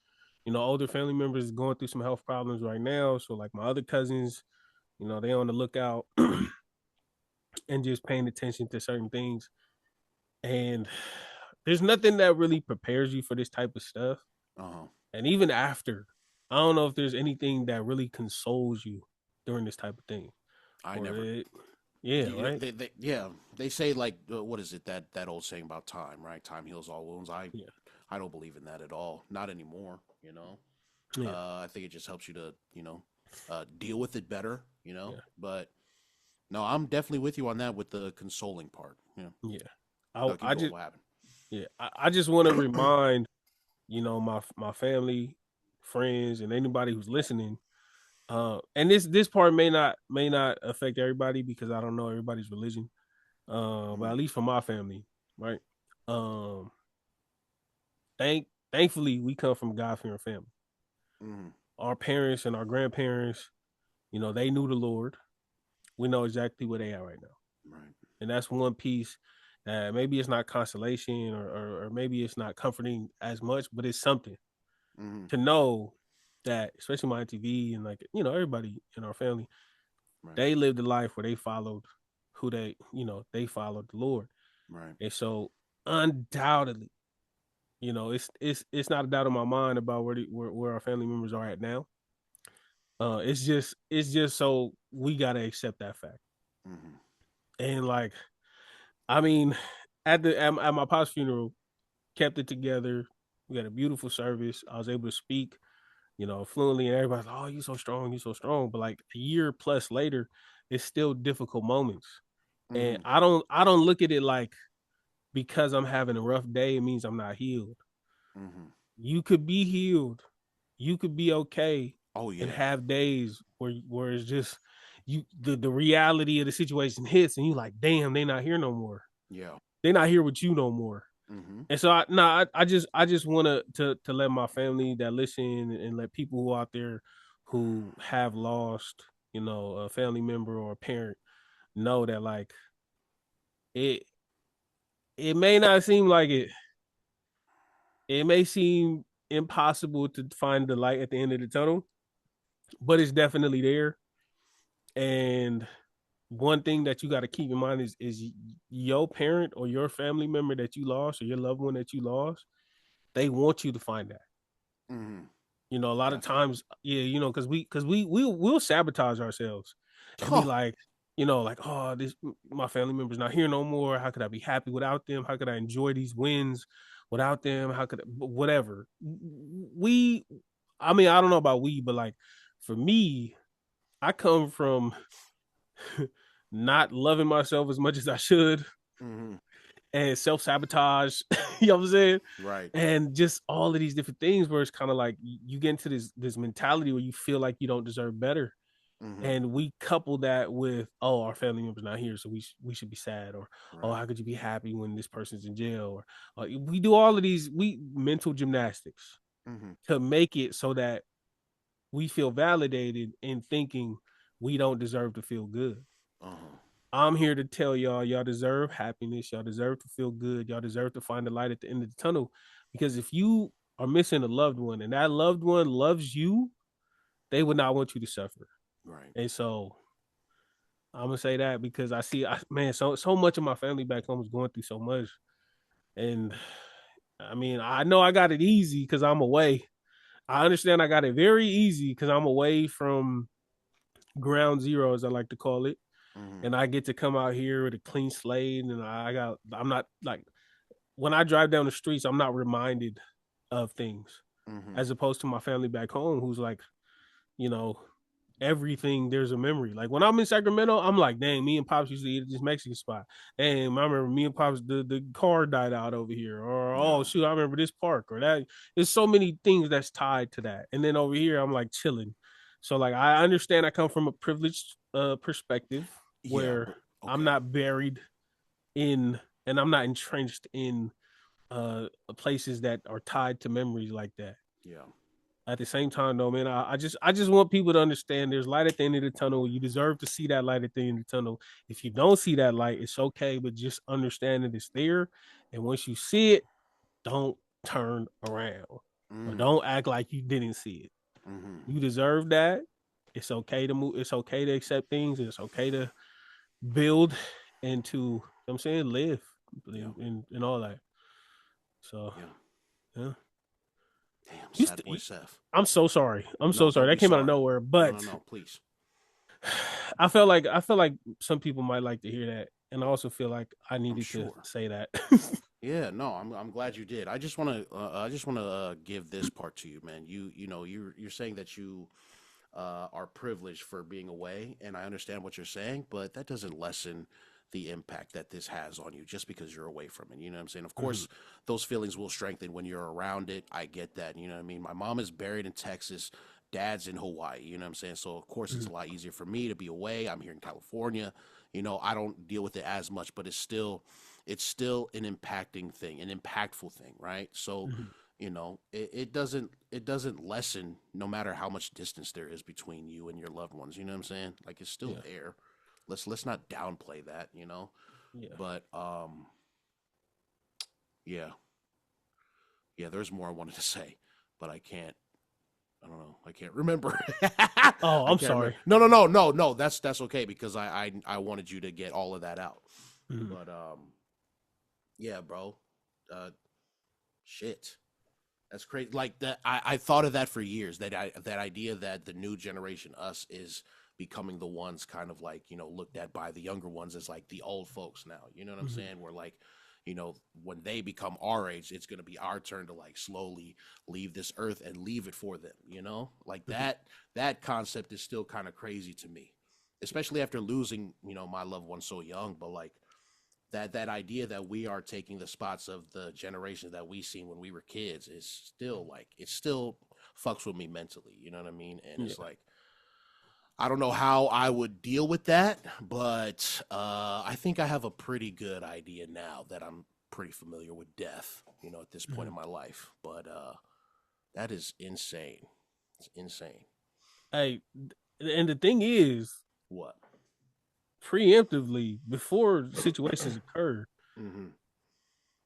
B: older family members going through some health problems right now. So like my other cousins, they on the lookout and just paying attention to certain things. And there's nothing that really prepares you for this type of stuff. And even after, I don't know if there's anything that really consoles you during this type of thing.
A: They say like what is it that old saying about time, right? Time heals all wounds. I don't believe in that at all, not anymore. I think it just helps you to deal with it better, but no, I'm definitely with you on that with the consoling part.
B: I just want to remind my family, friends, and anybody who's listening. And this part may not affect everybody because I don't know everybody's religion. But at least for my family, right? Thankfully we come from God-fearing family. Our parents and our grandparents, they knew the Lord. We know exactly where they are right now.
A: Right.
B: And that's one piece that maybe it's not consolation or maybe it's not comforting as much, but it's something. to know that, especially my TV and like, you know, everybody in our family, they lived a life where they followed who they, you know, they followed the Lord.
A: Right.
B: And so undoubtedly, you know, it's not a doubt in my mind about where our family members are at now. It's just so we gotta accept that fact. And like, I mean, at my pop's funeral, kept it together. We had a beautiful service. I was able to speak, you know, fluently, and everybody's like, "Oh, you so strong, you so strong." But like a year plus later, it's still difficult moments, and I don't look at it like because I'm having a rough day, it means I'm not healed. You could be healed, you could be okay, and have days where it's just the reality of the situation hits, and you like, damn, they not here no more.
A: Yeah,
B: they not here with you no more. And so I just want to let my family that listen and let people who out there who have lost, you know, a family member or a parent know that like it may not seem like it may seem impossible to find the light at the end of the tunnel, but it's definitely there. And one thing that you got to keep in mind is your parent or your family member that you lost or your loved one that you lost, they want you to find that. You know, a lot of times, you know, because we'll sabotage ourselves and be like, you know, like, oh, my family member's not here no more. How could I be happy without them? How could I enjoy these wins without them? How could whatever? I mean, I don't know about but like for me, I come from not loving myself as much as I should, and self-sabotage, you know what I'm saying?
A: Right.
B: And just all of these different things where it's kind of like you get into this mentality where you feel like you don't deserve better. And we couple that with, oh, our family member's not here, so we should be sad, or oh, how could you be happy when this person's in jail? Or we do all of these mental gymnastics to make it so that we feel validated in thinking we don't deserve to feel good. I'm here to tell y'all deserve happiness. Y'all deserve to feel good. Y'all deserve to find the light at the end of the tunnel. Because if you are missing a loved one and that loved one loves you, they would not want you to suffer.
A: Right.
B: And so I'm gonna say that because I see, man, so much of my family back home is going through so much. And I mean, I know I got it easy because I'm away. I understand I got it very easy because I'm away from ground zero, as I like to call it. And I get to come out here with a clean slate, and I'm not like, when I drive down the streets, I'm not reminded of things as opposed to my family back home, who's like, you know, everything, there's a memory. Like when I'm in Sacramento, I'm like, dang, me and Pops used to eat at this Mexican spot. Dang, I remember me and Pops, the car died out over here. Or, oh, shoot, I remember this park or that. There's so many things that's tied to that. And then over here, I'm like chilling. So like, I understand I come from a privileged perspective where I'm not buried in, and I'm not entrenched in places that are tied to memories like that.
A: Yeah.
B: At the same time, though, man, I just want people to understand there's light at the end of the tunnel. You deserve to see that light at the end of the tunnel. If you don't see that light, it's okay, but just understand that it's there. And once you see it, don't turn around. Or don't act like you didn't see it. You deserve that. It's okay to move. It's okay to accept things. It's okay to build and to, you know what I'm saying, live and all that. So, yeah.
A: Damn, sad boy Seth.
B: I'm so sorry. I'm so sorry. That came out of nowhere, but
A: no, please.
B: I felt like some people might like to hear that, and I also feel like I needed to say that.
A: Yeah, no, I'm glad you did. I just want to give this part to you, man. You know, you're saying that you are privileged for being away, and I understand what you're saying, but that doesn't lessen the impact that this has on you just because you're away from it. You know what I'm saying? Of course, those feelings will strengthen when you're around it. I get that. You know what I mean? My mom is buried in Texas. Dad's in Hawaii. You know what I'm saying? So, of course, it's a lot easier for me to be away. I'm here in California. You know, I don't deal with it as much, but it's still an impacting thing, an impactful thing, right? So, you know, it doesn't lessen no matter how much distance there is between you and your loved ones. You know what I'm saying? Like, it's still there. Let's not downplay that, you know. Yeah. But yeah, there's more I wanted to say, but I can't. I don't know. I can't remember.
B: Oh, I'm sorry.
A: Remember. No. That's okay because I wanted you to get all of that out.
B: Mm-hmm.
A: But yeah, bro. Shit. That's crazy. Like that, I thought of that for years. That idea that the new generation, us, is becoming the ones kind of like, looked at by the younger ones as like the old folks now. You know what I'm saying? We're like, when they become our age, it's going to be our turn to like slowly leave this earth and leave it for them, like that concept is still kind of crazy to me, especially after losing, my loved one so young. But like that idea that we are taking the spots of the generation that we seen when we were kids is still like, it still fucks with me mentally. You know what I mean? And it's like, I don't know how I would deal with that, but I think I have a pretty good idea now that I'm pretty familiar with death, at this point in my life. But that is insane. It's insane.
B: Hey, and the thing is,
A: what?
B: Preemptively, before situations occur,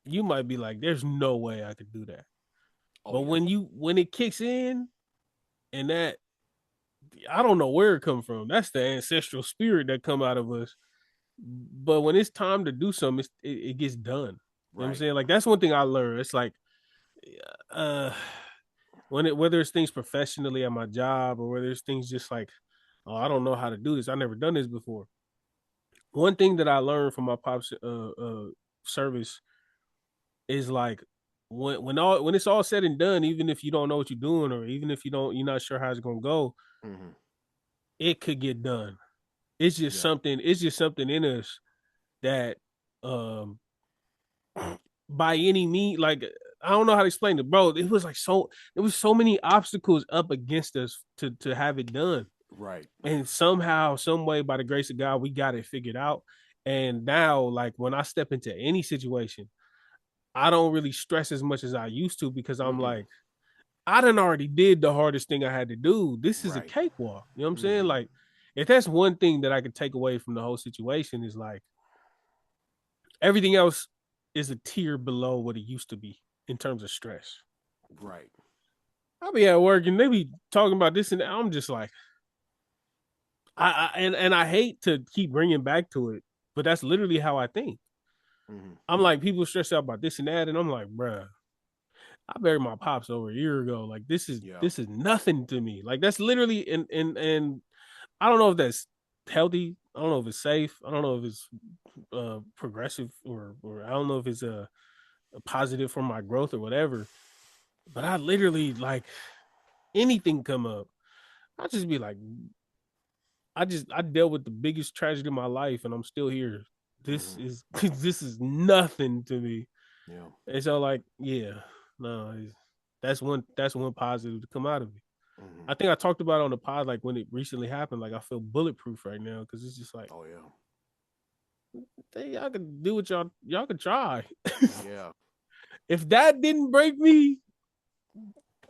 B: you might be like, "There's no way I could do that." But when it kicks in, and that, I don't know where it come from. That's the ancestral spirit that come out of us. But when it's time to do something, it gets done. You know what I'm saying? Like, that's one thing I learned. It's like, whether it's things professionally at my job or whether it's things just like, oh, I don't know how to do this. I've never done this before. One thing that I learned from my pop's service is like, when it's all said and done, even if you don't know what you're doing, or even if you're not sure how it's gonna go, it could get done. It's just something. It's just something in us that, by any means, like, I don't know how to explain it, bro. It was like there was so many obstacles up against us to have it done.
A: Right.
B: And somehow, some way, by the grace of God, we got it figured out. And now, like, when I step into any situation, I don't really stress as much as I used to, because I'm like, I done already did the hardest thing I had to do. This is a cakewalk. You know what I'm saying? Like, if that's one thing that I could take away from the whole situation, is like, everything else is a tier below what it used to be in terms of stress.
A: Right.
B: I'll be at work and they be talking about this and that. I'm just like, I hate to keep bringing back to it, but that's literally how I think. I'm like, people stress out about this and that, and I'm like, bruh, I buried my pops over a year ago. Like, this is nothing to me. Like, that's literally, and I don't know if that's healthy. I don't know if it's safe. I don't know if it's progressive, or I don't know if it's a positive for my growth or whatever. But I literally, like, anything come up, I just be like, I dealt with the biggest tragedy of my life, and I'm still here. This is nothing to me.
A: Yeah.
B: And so, like, that's one positive to come out of it. I think I talked about it on the pod, like, when it recently happened. Like, I feel bulletproof right now, because it's just like, oh yeah, y'all can do what y'all can try.
A: Yeah.
B: If that didn't break me,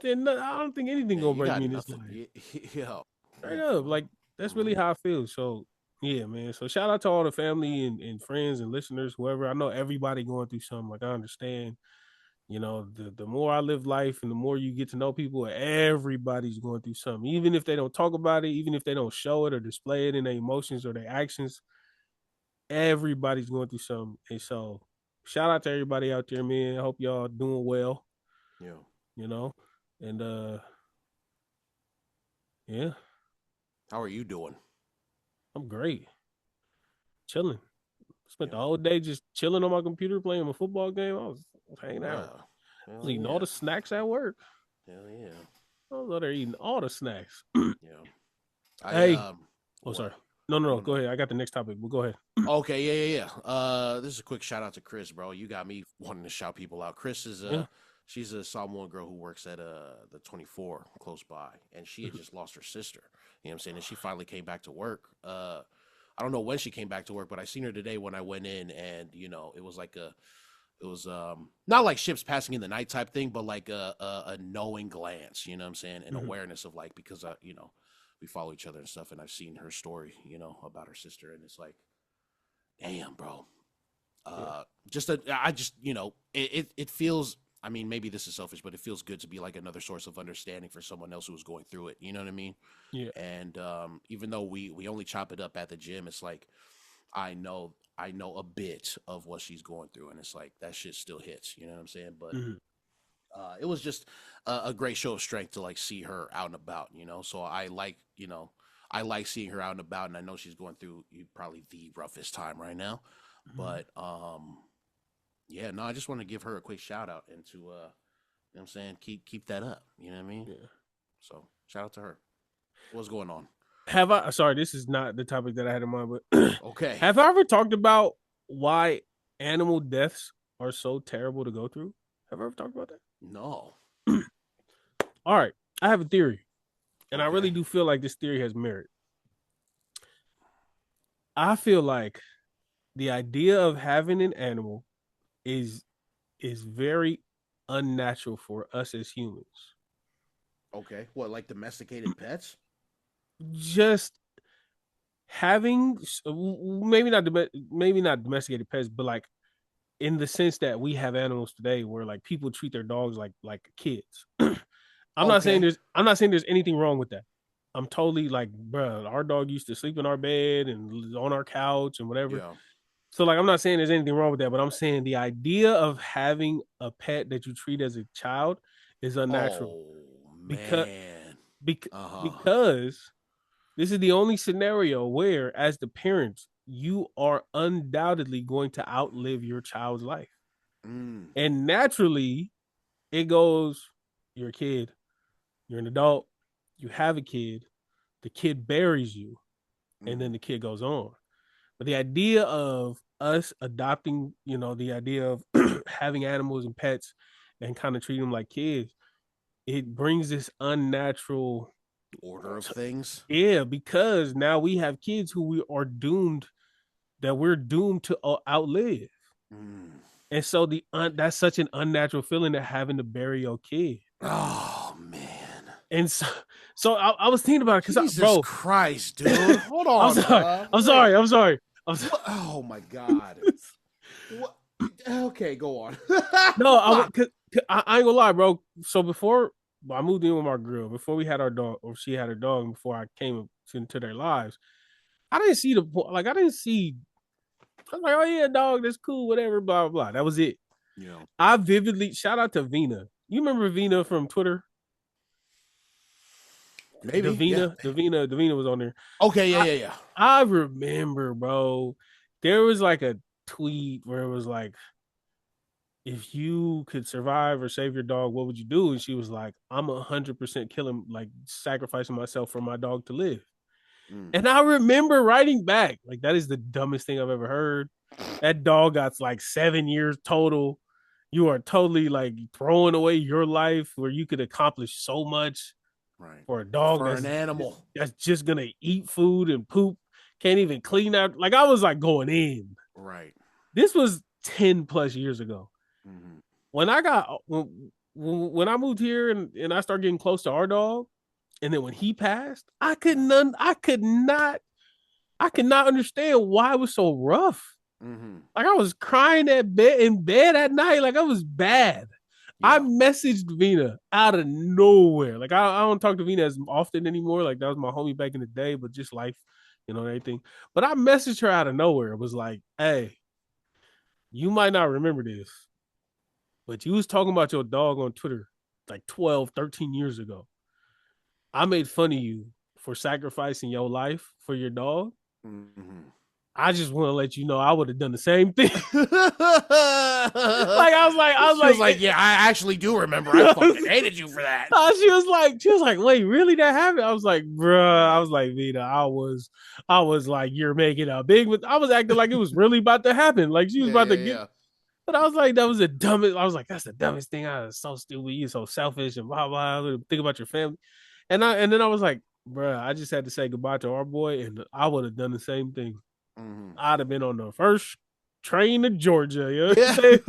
B: then I don't think anything gonna break me in this life.
A: Yeah.
B: Straight up, like, that's really how I feel. So yeah, man. So shout out to all the family and friends and listeners, whoever. I know everybody going through something. Like, I understand. The more I live life and the more you get to know people, everybody's going through something. Even if they don't talk about it, even if they don't show it or display it in their emotions or their actions, everybody's going through something. And so shout out to everybody out there, man. I hope y'all doing well.
A: Yeah.
B: And yeah.
A: How are you doing?
B: I'm great. Chilling. Spent the whole day just chilling on my computer playing my football game. I was hanging out. I was eating all the snacks at work.
A: Hell yeah.
B: I was out there eating all the snacks.
A: Yeah.
B: Hey. Sorry. No. Go ahead. I got the next topic, but go ahead.
A: Okay. Yeah. This is a quick shout out to Chris, bro. You got me wanting to shout people out. Chris is she's a Samoan girl who works at the 24 close by, and she had just lost her sister. You know what I'm saying? And she finally came back to work. I don't know when she came back to work, but I seen her today when I went in, and it was like not like ships passing in the night type thing, but like a knowing glance, you know what I'm saying? An awareness of, like, because we follow each other and stuff, and I've seen her story, about her sister, and it's like, damn, bro. It feels I mean, maybe this is selfish, but it feels good to be like another source of understanding for someone else who was going through it. You know what I mean?
B: Yeah.
A: And even though we only chop it up at the gym, it's like I know a bit of what she's going through, and it's like that shit still hits. You know what I'm saying? But it was just a great show of strength to like see her out and about. You know, so I like seeing her out and about, and I know she's going through probably the roughest time right now. But yeah, no, I just want to give her a quick shout out and to you know what I'm saying, keep that up. You know what I mean?
B: Yeah.
A: So shout out to her. What's going on?
B: Sorry, this is not the topic that I had in mind, but
A: Okay.
B: Have I ever talked about why animal deaths are so terrible to go through? Have I ever talked about that?
A: No.
B: All right. I have a theory. And I
A: Okay.
B: really do feel like this theory has merit. I feel like the idea of having an animal is very unnatural for us as humans.
A: Okay. What, like domesticated pets?
B: Just having maybe not domesticated pets, but like in the sense that we have animals today where like people treat their dogs like kids. I'm not saying there's anything wrong with that. I'm totally like, bro, our dog used to sleep in our bed and on our couch and whatever.
A: Yeah.
B: So like, I'm not saying there's anything wrong with that, but I'm saying the idea of having a pet that you treat as a child is unnatural.
A: Oh,
B: because
A: man.
B: because this is the only scenario where, as the parents, you are undoubtedly going to outlive your child's life. And naturally, it goes, you're a kid, you're an adult, you have a kid, the kid buries you, and then the kid goes on. But the idea of us adopting, the idea of having animals and pets and kind of treating them like kids, it brings this unnatural
A: order of things.
B: Yeah, because now we have kids who we're doomed to outlive. And so that's such an unnatural feeling of having to bury your kid.
A: Oh man.
B: And so I was thinking about it because
A: Jesus Christ, dude. Hold on.
B: I'm sorry.
A: Oh my God. What? Okay, go on.
B: No, I ain't gonna lie, bro. So before I moved in with my girl, before we had our dog, or she had her dog, and before I came into their lives, I didn't see I was like, oh yeah, dog, that's cool, whatever, blah, blah, blah. That was it.
A: Yeah.
B: I vividly, shout out to Vina. You remember Vina from Twitter?
A: Maybe.
B: Davina was on there.
A: Okay, yeah.
B: I remember, bro. There was like a tweet where it was like, if you could survive or save your dog, what would you do? And she was like, I'm 100% killing, like sacrificing myself for my dog to live. And I remember writing back, like, that is the dumbest thing I've ever heard. That dog got like 7 years total. You are totally like throwing away your life where you could accomplish so much for a dog.
A: For an animal.
B: That's just going to eat food and poop. Can't even clean out. Like, I was like going in.
A: Right.
B: This was 10 plus years ago. When I moved here and I started getting close to our dog, and then when he passed, I could not understand why it was so rough. Like, I was crying in bed at night. Like, I was bad. Yeah. I messaged Vina out of nowhere. Like, I don't talk to Vina as often anymore. Like, that was my homie back in the day, but just life, and everything. But I messaged her out of nowhere. It was like, hey, you might not remember this, but you was talking about your dog on Twitter like 12, 13 years ago. I made fun of you for sacrificing your life for your dog. I just want to let you know I would have done the same thing. I was like,
A: yeah, I actually do remember. I fucking hated you for that.
B: She was like, wait, really, that happened? I was like, bruh. I was like, Vita, I was like, you're making a big. I was acting like it was really about to happen. Like she was about to get. Yeah. But I was like, that was the dumbest. I was like, that's the dumbest thing. I was so stupid. You're so selfish and blah blah. Think about your family. And then I was like, bruh, I just had to say goodbye to our boy, and I would have done the same thing. I'd have been on the first train to Georgia. You know what I'm saying?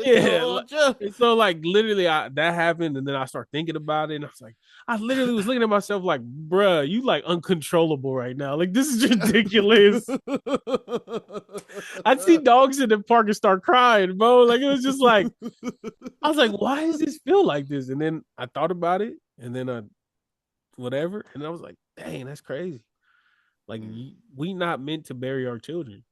B: And so like literally that happened, and then I start thinking about it, and I was like, I literally was looking at myself like, bruh, you like uncontrollable right now. Like this is ridiculous. I'd see dogs in the park and start crying, bro. Like it was just like, I was like, why does this feel like this? And then I thought about it, and then whatever, and I was like, dang, that's crazy. Like we not meant to bury our children,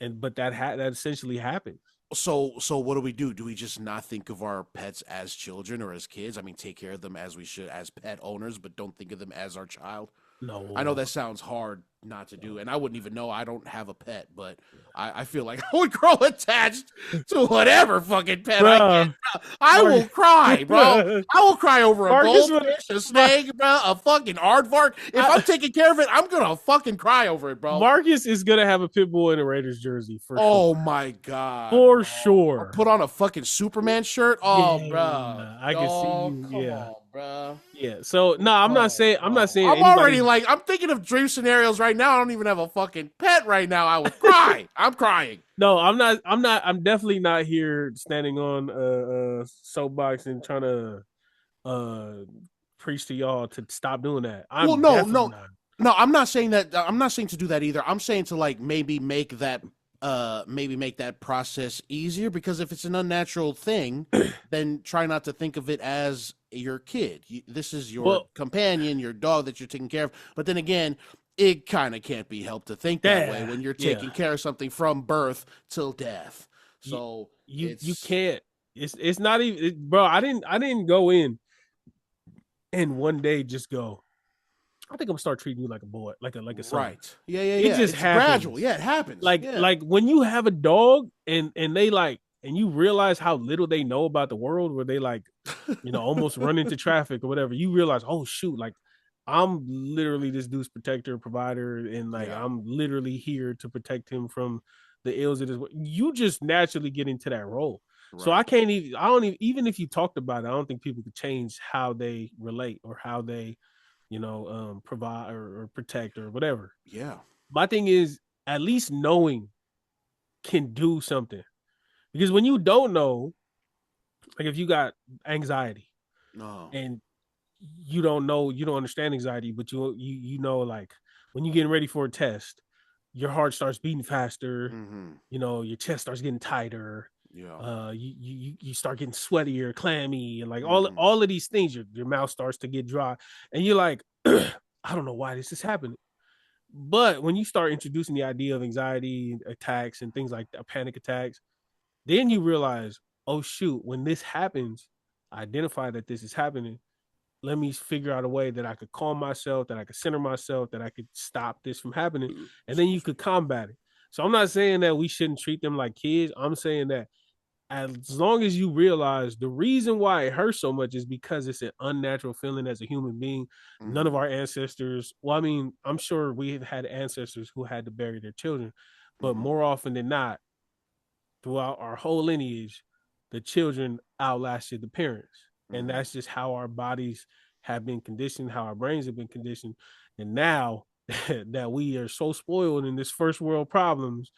B: but that essentially happens.
A: So what do? Do we just not think of our pets as children or as kids? I mean, take care of them as we should as pet owners, but don't think of them as our child?
B: No.
A: I know that sounds hard not to do, and I wouldn't even know. I don't have a pet, but I feel like I would grow attached to whatever fucking pet I get. I will cry, bro. I will cry over a goldfish, a snake, bro, a fucking aardvark. If I'm taking care of it, I'm gonna fucking cry over it, bro.
B: Marcus is gonna have a pit bull in a Raiders jersey for sure.
A: Oh my god,
B: for sure.
A: I'll put on a fucking Superman shirt. Oh, yeah, bro,
B: I can see you.
A: Come on, bro.
B: Yeah. So no, I'm not saying. I'm
A: already like I'm thinking of dream scenarios right now. I don't even have a fucking pet right now. I would cry. I'm crying.
B: No, I'm not. I'm definitely not here standing on soapbox and trying to preach to y'all to stop doing that.
A: No. I'm not saying that. I'm not saying to do that either. I'm saying to like maybe make that process easier, because if it's an unnatural thing, then try not to think of it as your kid. This is your companion, your dog that you're taking care of. But then again, it kind of can't be helped to think that way when you're taking care of something from birth till death. So
B: you can't. It's not even, bro. I didn't go in and one day just go, I think I'm gonna start treating you like a boy, like a son.
A: Right. Yeah.
B: It just happens.
A: Gradual. Yeah, it happens.
B: Like when you have a dog and they like, and you realize how little they know about the world, where they like, almost run into traffic or whatever, you realize, oh shoot, like I'm literally this dude's protector, provider, and like I'm literally here to protect him from the ills of this world. You just naturally get into that role. Right. So I don't even if you talked about it, I don't think people could change how they relate or how they provide or protect or whatever.
A: Yeah.
B: My thing is, at least knowing can do something. Because when you don't know, like if you got anxiety and you don't know, you don't understand anxiety, but you know, like when you're getting ready for a test, your heart starts beating faster, your chest starts getting tighter.
A: Yeah.
B: You start getting sweatier, clammy, and like all of these things, your mouth starts to get dry, and you're like, I don't know why this is happening. But when you start introducing the idea of anxiety attacks and things like that, panic attacks, then you realize, oh shoot, when this happens, I identify that this is happening. Let me figure out a way that I could calm myself, that I could center myself, that I could stop this from happening, and then you could combat it. So I'm not saying that we shouldn't treat them like kids. I'm saying that as long as you realize the reason why it hurts so much is because it's an unnatural feeling as a human being. None of our ancestors, well, I mean, I'm sure we've had ancestors who had to bury their children, but more often than not, throughout our whole lineage, the children outlasted the parents. And that's just how our bodies have been conditioned, how our brains have been conditioned. And now that we are so spoiled in this first world problems,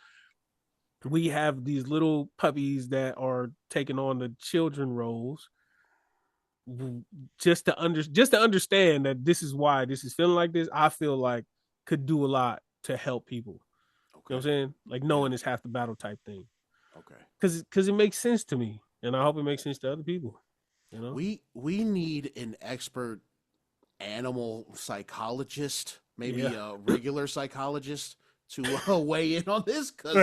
B: we have these little puppies that are taking on the children roles just to understand that this is why this is feeling like this. I feel like could do a lot to help people. Okay. You know what I'm saying? Like knowing is half the battle type thing.
A: Okay.
B: Because it makes sense to me, and I hope it makes sense to other people.
A: We need an expert animal psychologist, maybe a regular psychologist, to weigh in on this, because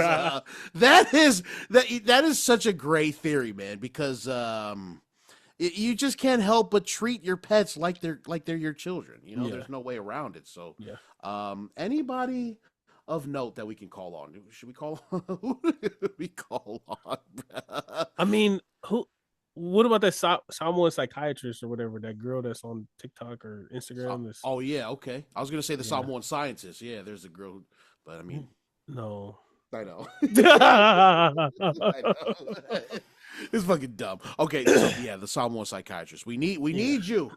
A: that is such a gray theory, man. Because you just can't help but treat your pets like they're your children. There's no way around it. So, anybody of note that we can call on? Should we call? Who do we call on?
B: I mean, who? What about that Samoan psychiatrist or whatever, that girl that's on TikTok or Instagram?
A: Oh yeah, okay. I was gonna say the Samoan scientist. Yeah, there's a girl, but I mean,
B: no,
A: I know. I know. It's fucking dumb. Okay, so the Samoan psychiatrist. We need you.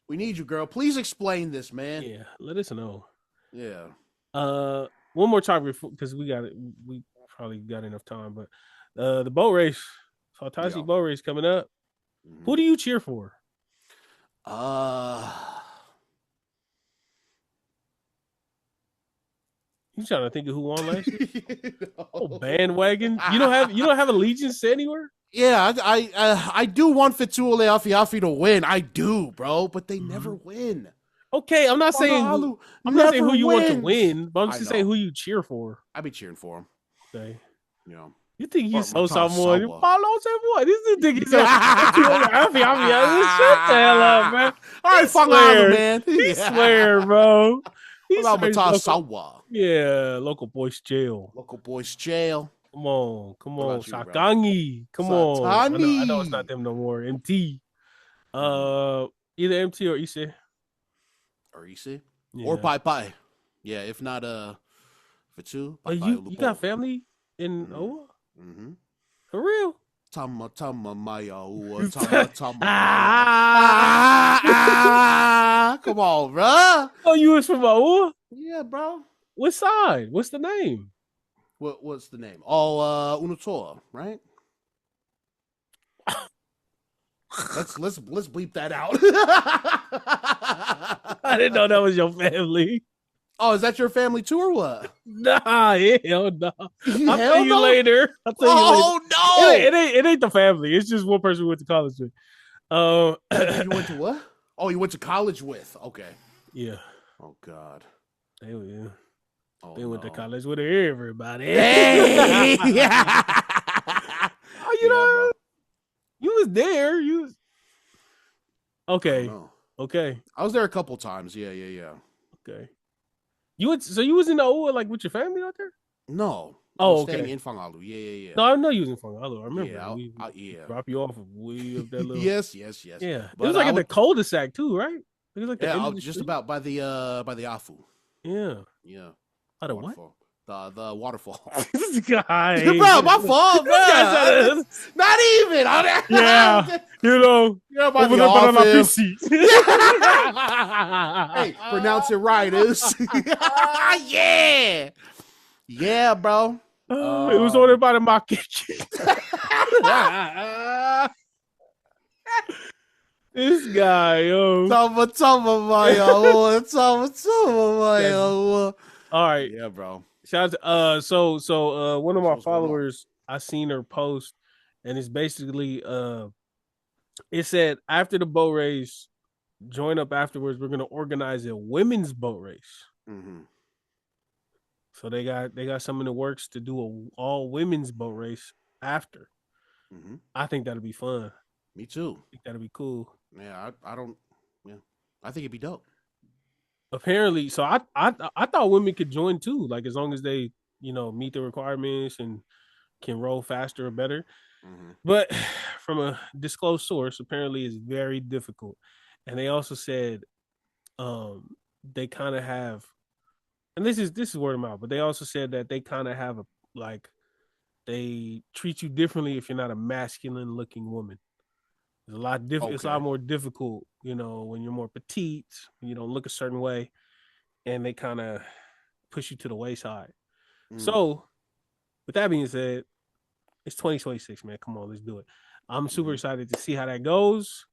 A: We need you, girl. Please explain this, man.
B: Yeah, let us know.
A: Yeah.
B: One more topic, because we probably got enough time, but the boat race. Fantastic boat race coming up. Who do you cheer for? You trying to think of who won last year?
A: No.
B: Oh, bandwagon. You don't have allegiance anywhere?
A: Yeah, I do want Fituole Afiafi to win. I do, bro, but they never win.
B: Okay, I'm not saying who you want to win, but I'm just saying who you cheer for.
A: I be cheering for him.
B: Okay.
A: You know.
B: You think he's so someone? Follow someone. This is the thing. He's so Afiafi. Shut the hell up, man.
A: All right, Fangalo, man.
B: He swear, bro.
A: What about Mata Sawa?
B: Yeah, local boys jail.
A: Local boys jail.
B: Come on.
A: You,
B: Sakangi. Come on. I know it's not them no more. MT. Either MT or Issei.
A: Yeah. Or Pai. Yeah, if not Fitu.
B: You got family in Oa?
A: Mm-hmm.
B: For real?
A: Tama Maya Come on, bro.
B: Oh, you was from Oa?
A: Yeah, bro.
B: What side? What's the name?
A: What's the name? Oh, Unutoa, right? let's bleep that out.
B: I didn't know that was your family.
A: Oh, is that your family too or what?
B: Nah, hell no. I'll tell you later.
A: No.
B: It ain't the family. It's just one person we went to college with.
A: You went to what? Oh, you went to college with. Okay.
B: Yeah.
A: Oh God.
B: They went to
A: no.
B: college with everybody.
A: Hey!
B: Oh, you know, you was there. You was okay. Okay.
A: I was there a couple times. Yeah.
B: Okay. You was in the OA like with your family out there?
A: No.
B: Oh,
A: staying
B: okay.
A: in Fangalu. Yeah.
B: No, I know you was in Fangalu. I remember.
A: Yeah.
B: Drop you off way up that little.
A: Yes.
B: Yeah.
A: But
B: it was like in the cul-de-sac too, right? It was like
A: just about by the Afu.
B: Yeah.
A: By
B: the what?
A: The waterfall.
B: This guy.
A: Bro, my fault, bro. Not even.
B: Yeah. You're
A: by the office. Hey, pronounce it right, is. Yeah, bro.
B: It was ordered by the market. This guy, yo.
A: Tama,
B: All right.
A: Yeah, bro.
B: Shout out to so one of my followers, I seen her post, and it's basically it said after the boat race, join up afterwards. We're gonna organize a women's boat race.
A: Mm-hmm.
B: So they got some in the works to do a all women's boat race after.
A: Mm-hmm.
B: I think that'll be fun.
A: Me too.
B: I think that'll be cool.
A: Yeah, I don't. Yeah, I think it'd be dope.
B: Apparently, so I thought women could join too, like as long as they meet the requirements and can row faster or better.
A: Mm-hmm.
B: But from a disclosed source, apparently it's very difficult. And they also said they kind of have, and this is word of mouth, but they also said that they kind of have they treat you differently if you're not a masculine looking woman. It's a lot different. It's a lot more difficult, when you're more petite, when you don't look a certain way, and they kind of push you to the wayside. So, with that being said, it's 2026, man. Come on, let's do it. I'm super excited to see how that goes.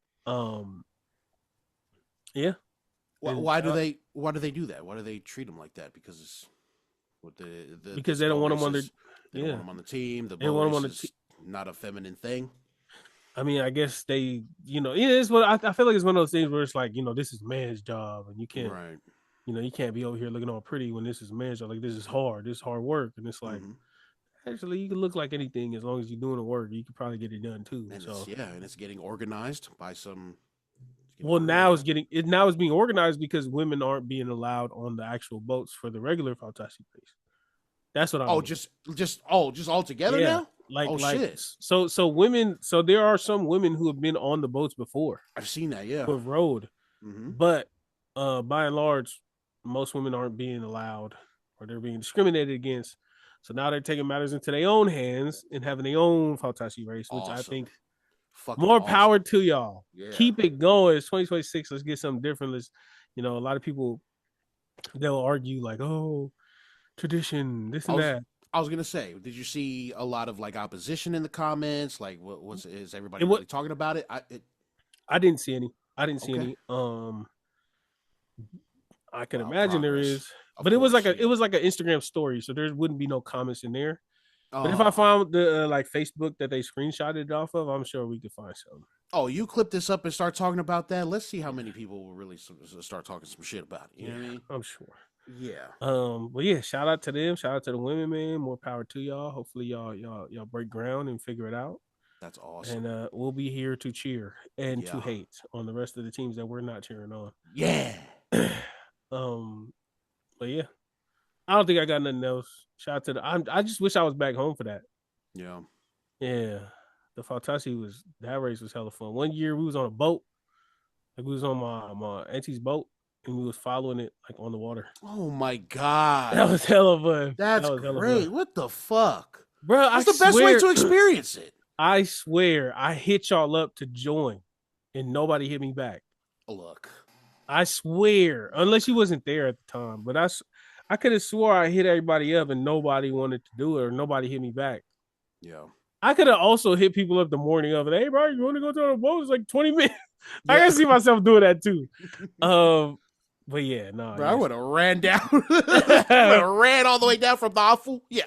B: Yeah.
A: Why do they do that? Why do they treat them like that? Because it's
B: because they don't want them on their
A: they don't want them on the team. The
B: they want them on
A: the not a feminine thing.
B: I mean, I guess they, it's what I feel like it's one of those things where it's like, this is man's job, and you can't, you can't be over here looking all pretty when this is man's job. Like, this is hard work, and it's like, actually, you can look like anything as long as you're doing the work. You could probably get it done too.
A: And and it's getting organized by some.
B: Now it's being organized because women aren't being allowed on the actual boats for the regular Fautasi race. That's what I'm.
A: Just all together now.
B: Shit. So women. So there are some women who have been on the boats before.
A: I've seen that. Yeah.
B: Who have rowed, but by and large, most women aren't being allowed, or they're being discriminated against. So now they're taking matters into their own hands and having their own Fautasi race, which I think more power to y'all. Yeah. Keep it going. It's 2026. Let's get something different. Let's, a lot of people they'll argue like, oh, tradition, this and that.
A: I was gonna say, did you see a lot of like opposition in the comments? Like, is everybody really talking about it?
B: I didn't see any. I didn't see any. I can imagine there is, but it was like an Instagram story, so there wouldn't be no comments in there. But if I found the like Facebook that they screenshotted it off of, I'm sure we could find something.
A: Oh, you clip this up and start talking about that. Let's see how many people will really start talking some shit about it. You know what I mean?
B: I'm sure.
A: Yeah.
B: But yeah, shout out to them. Shout out to the women, man. More power to y'all. Hopefully y'all break ground and figure it out.
A: That's awesome.
B: And we'll be here to cheer and to hate on the rest of the teams that we're not cheering on.
A: Yeah.
B: But yeah, I don't think I got nothing else. Shout out to I just wish I was back home for that.
A: Yeah.
B: Yeah. The Fautasi that race was hella fun. One year we was on a boat. Like we was on my auntie's boat and we was following it like on the water.
A: Oh my God.
B: That was hella fun.
A: That's great. Fun. What the fuck?
B: Bro,
A: that's the best way to experience it.
B: I swear I hit y'all up to join and nobody hit me back.
A: Look.
B: I swear, unless you wasn't there at the time, but I could have swore I hit everybody up and nobody wanted to do it or nobody hit me back.
A: Yeah.
B: I could have also hit people up the morning of it. Hey, bro, you want to go to the boat? It's like 20 minutes. Yeah. I can see myself doing that too. But yeah, no.
A: Bro, I would have ran down. ran all the way down from the awful. Yeah.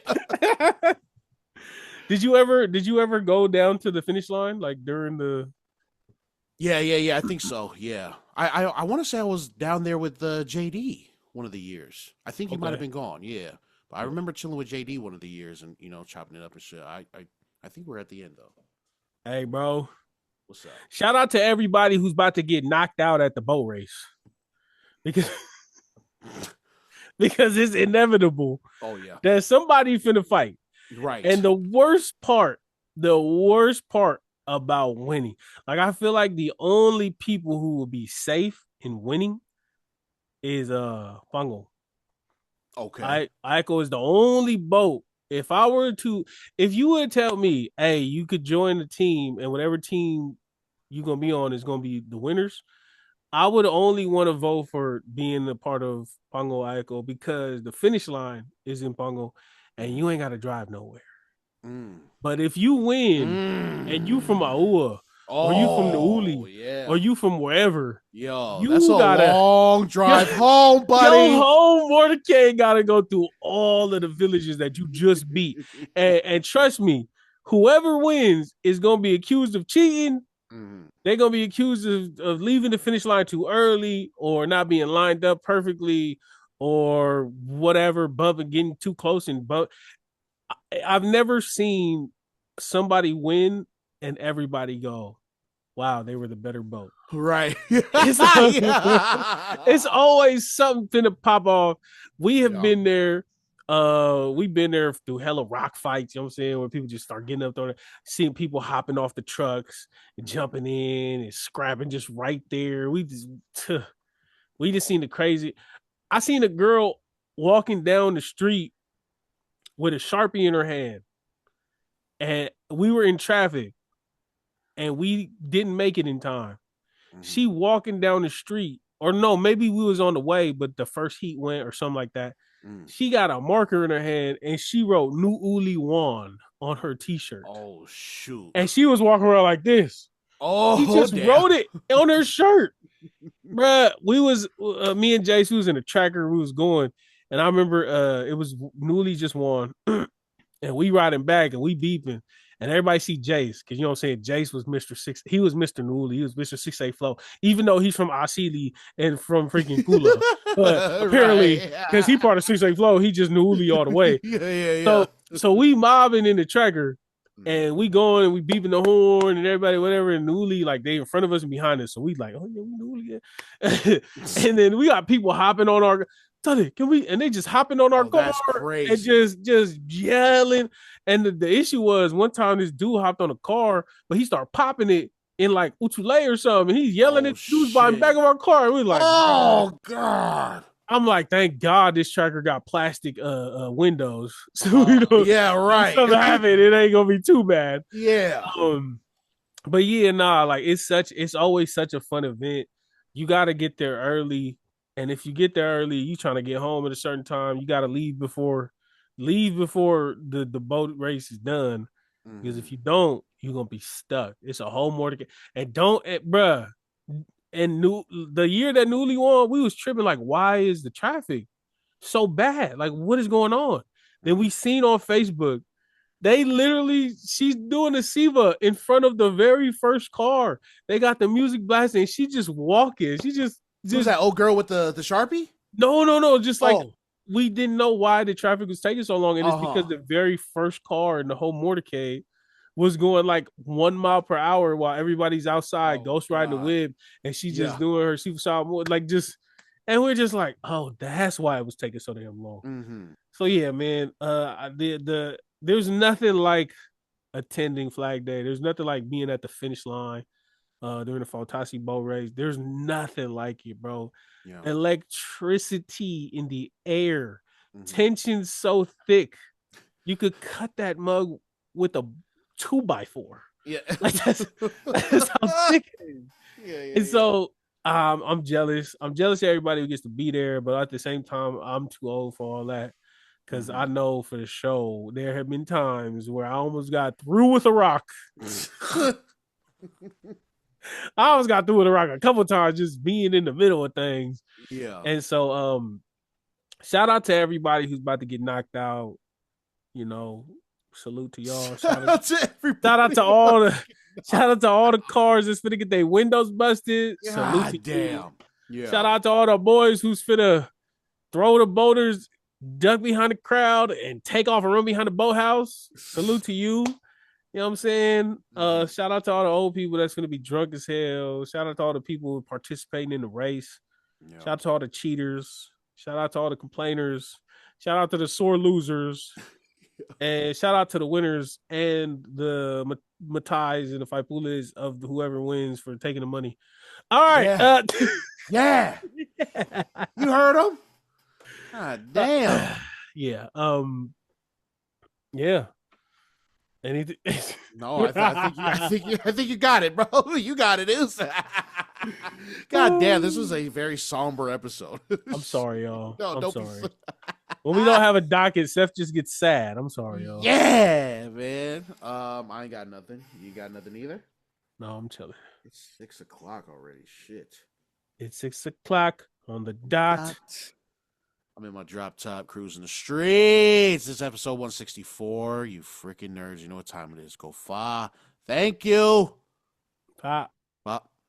B: Did you ever go down to the finish line like during the?
A: Yeah. I think so. Yeah. I want to say I was down there with JD one of the years. I think he might have been gone. Yeah. But I remember chilling with JD one of the years and, chopping it up and shit. I think we're at the end though.
B: Hey, bro.
A: What's up?
B: Shout out to everybody who's about to get knocked out at the boat race. Because it's inevitable.
A: Oh yeah.
B: That somebody finna fight.
A: Right.
B: And the worst part about winning, like I feel like the only people who will be safe in winning is Pongo.
A: Okay.
B: Aiko is the only boat. If you would tell me, hey, you could join the team and whatever team you're gonna be on is gonna be the winners, I would only want to vote for being a part of Pongo Aiko because the finish line is in Pongo and you ain't gotta drive nowhere. But if you win and you from Aua or you from the Uli or you from wherever,
A: that's a long drive home, buddy.
B: Your home Mordecai gotta go through all of the villages that you just beat. and trust me, whoever wins is gonna be accused of cheating. They're gonna be accused of leaving the finish line too early or not being lined up perfectly or whatever, bumping, getting too close and bump. I've never seen somebody win and everybody go, wow, they were the better boat.
A: Right.
B: It's always something to pop off. We have been there. We've been there through hella rock fights, you know what I'm saying, where people just start getting up there, seeing people hopping off the trucks and jumping in and scrapping just right there. We just seen the crazy. I seen a girl walking down the street with a Sharpie in her hand. And we were in traffic and we didn't make it in time. She walking down the street, or no, maybe we was on the way, but the first heat went or something like that. She got a marker in her hand and she wrote New Uli Wan on her t-shirt.
A: Oh, shoot.
B: And she was walking around like this.
A: Oh,
B: he just wrote it on her shirt. Bruh, we was, me and Jace, we was in a tracker, we was going. And I remember it was Newly just won. And we riding back and we beeping. And everybody see Jace. Because you know what I'm saying? Jace was Mr. 6. He was Mr. Newly. He was Mr. 6A Flow. Even though he's from Asili and from freaking Kula. But apparently, because he part of 6A Flow, he just Newly all the way.
A: Yeah.
B: So we mobbing in the tracker. And we going and we beeping the horn and everybody, whatever. And Newly, like, they in front of us and behind us. So we like, oh, yeah, we Newly. Yeah. And then we got people hopping on our... Can we? And they just hopping on our car and just yelling. And the issue was one time this dude hopped on a car, but he started popping it in like Utule or something. And he's yelling at dudes by the back of our car. And we're like,
A: oh God.
B: I'm like, thank God this tracker got plastic windows. So we don't,
A: right.
B: Something happen, it ain't gonna be too bad.
A: Yeah.
B: But yeah, like it's always such a fun event. You gotta get there early. And if you get there early, you trying to get home at a certain time, you got to leave before leave before the boat race is done. Because if you don't, you're gonna be stuck. It's a whole more to and don't, bruh. And the year that Newly won, we was tripping like, why is the traffic so bad? Like, what is going on? Then we seen on Facebook, she's doing a Siva in front of the very first car. They got the music blasting. She just walking. She just
A: Who's that old girl with the Sharpie?
B: No. Just like we didn't know why the traffic was taking so long, and it's because the very first car in the whole motorcade was going like 1 mile per hour while everybody's outside ghost riding the whip, and she just doing her suicide like just, and we're just like, oh, that's why it was taking so damn long. So yeah, man, there's nothing like attending Flag Day. There's nothing like being at the finish line during the Fautasi boat race. There's nothing like it, bro. Yeah. Electricity in the air, tension so thick, you could cut that mug with a 2x4. Yeah, like that's how thick it is. And so I'm jealous. I'm jealous of everybody who gets to be there, but at the same time, I'm too old for all that. Because I know for the show, there have been times where I almost got through with a rock. I almost got through with a rock a couple times just being in the middle of things. Yeah. And so shout out to everybody who's about to get knocked out. You know, salute to y'all. Shout out to everybody. Shout out to all the cars that's finna get their windows busted. Salute to damn. Yeah. Shout out to all the boys who's finna throw the boaters, duck behind the crowd, and take off and run behind the boathouse. Salute to you. You know what I'm saying? Shout out to all the old people that's going to be drunk as hell. Shout out to all the people participating in the race. Yeah. Shout out to all the cheaters. Shout out to all the complainers. Shout out to the sore losers. And shout out to the winners and the Matais and the Faipulas of whoever wins for taking the money. All right.
A: Yeah. You heard them? God damn.
B: Yeah. Yeah. Anything?
A: No, I think you got it, bro. You got it. God damn, this was a very somber episode.
B: I'm sorry, y'all. No, I'm sorry. When we don't have a docket, Seth just gets sad. I'm sorry, y'all.
A: Yeah, man. I ain't got nothing. You got nothing either?
B: No, I'm chilling.
A: It's 6:00 already. Shit.
B: It's 6:00 on the dot.
A: I'm in my drop top cruising the streets. This is episode 164. You freaking nerds. You know what time it is. Go far. Thank you.
B: Pop.
A: Pop.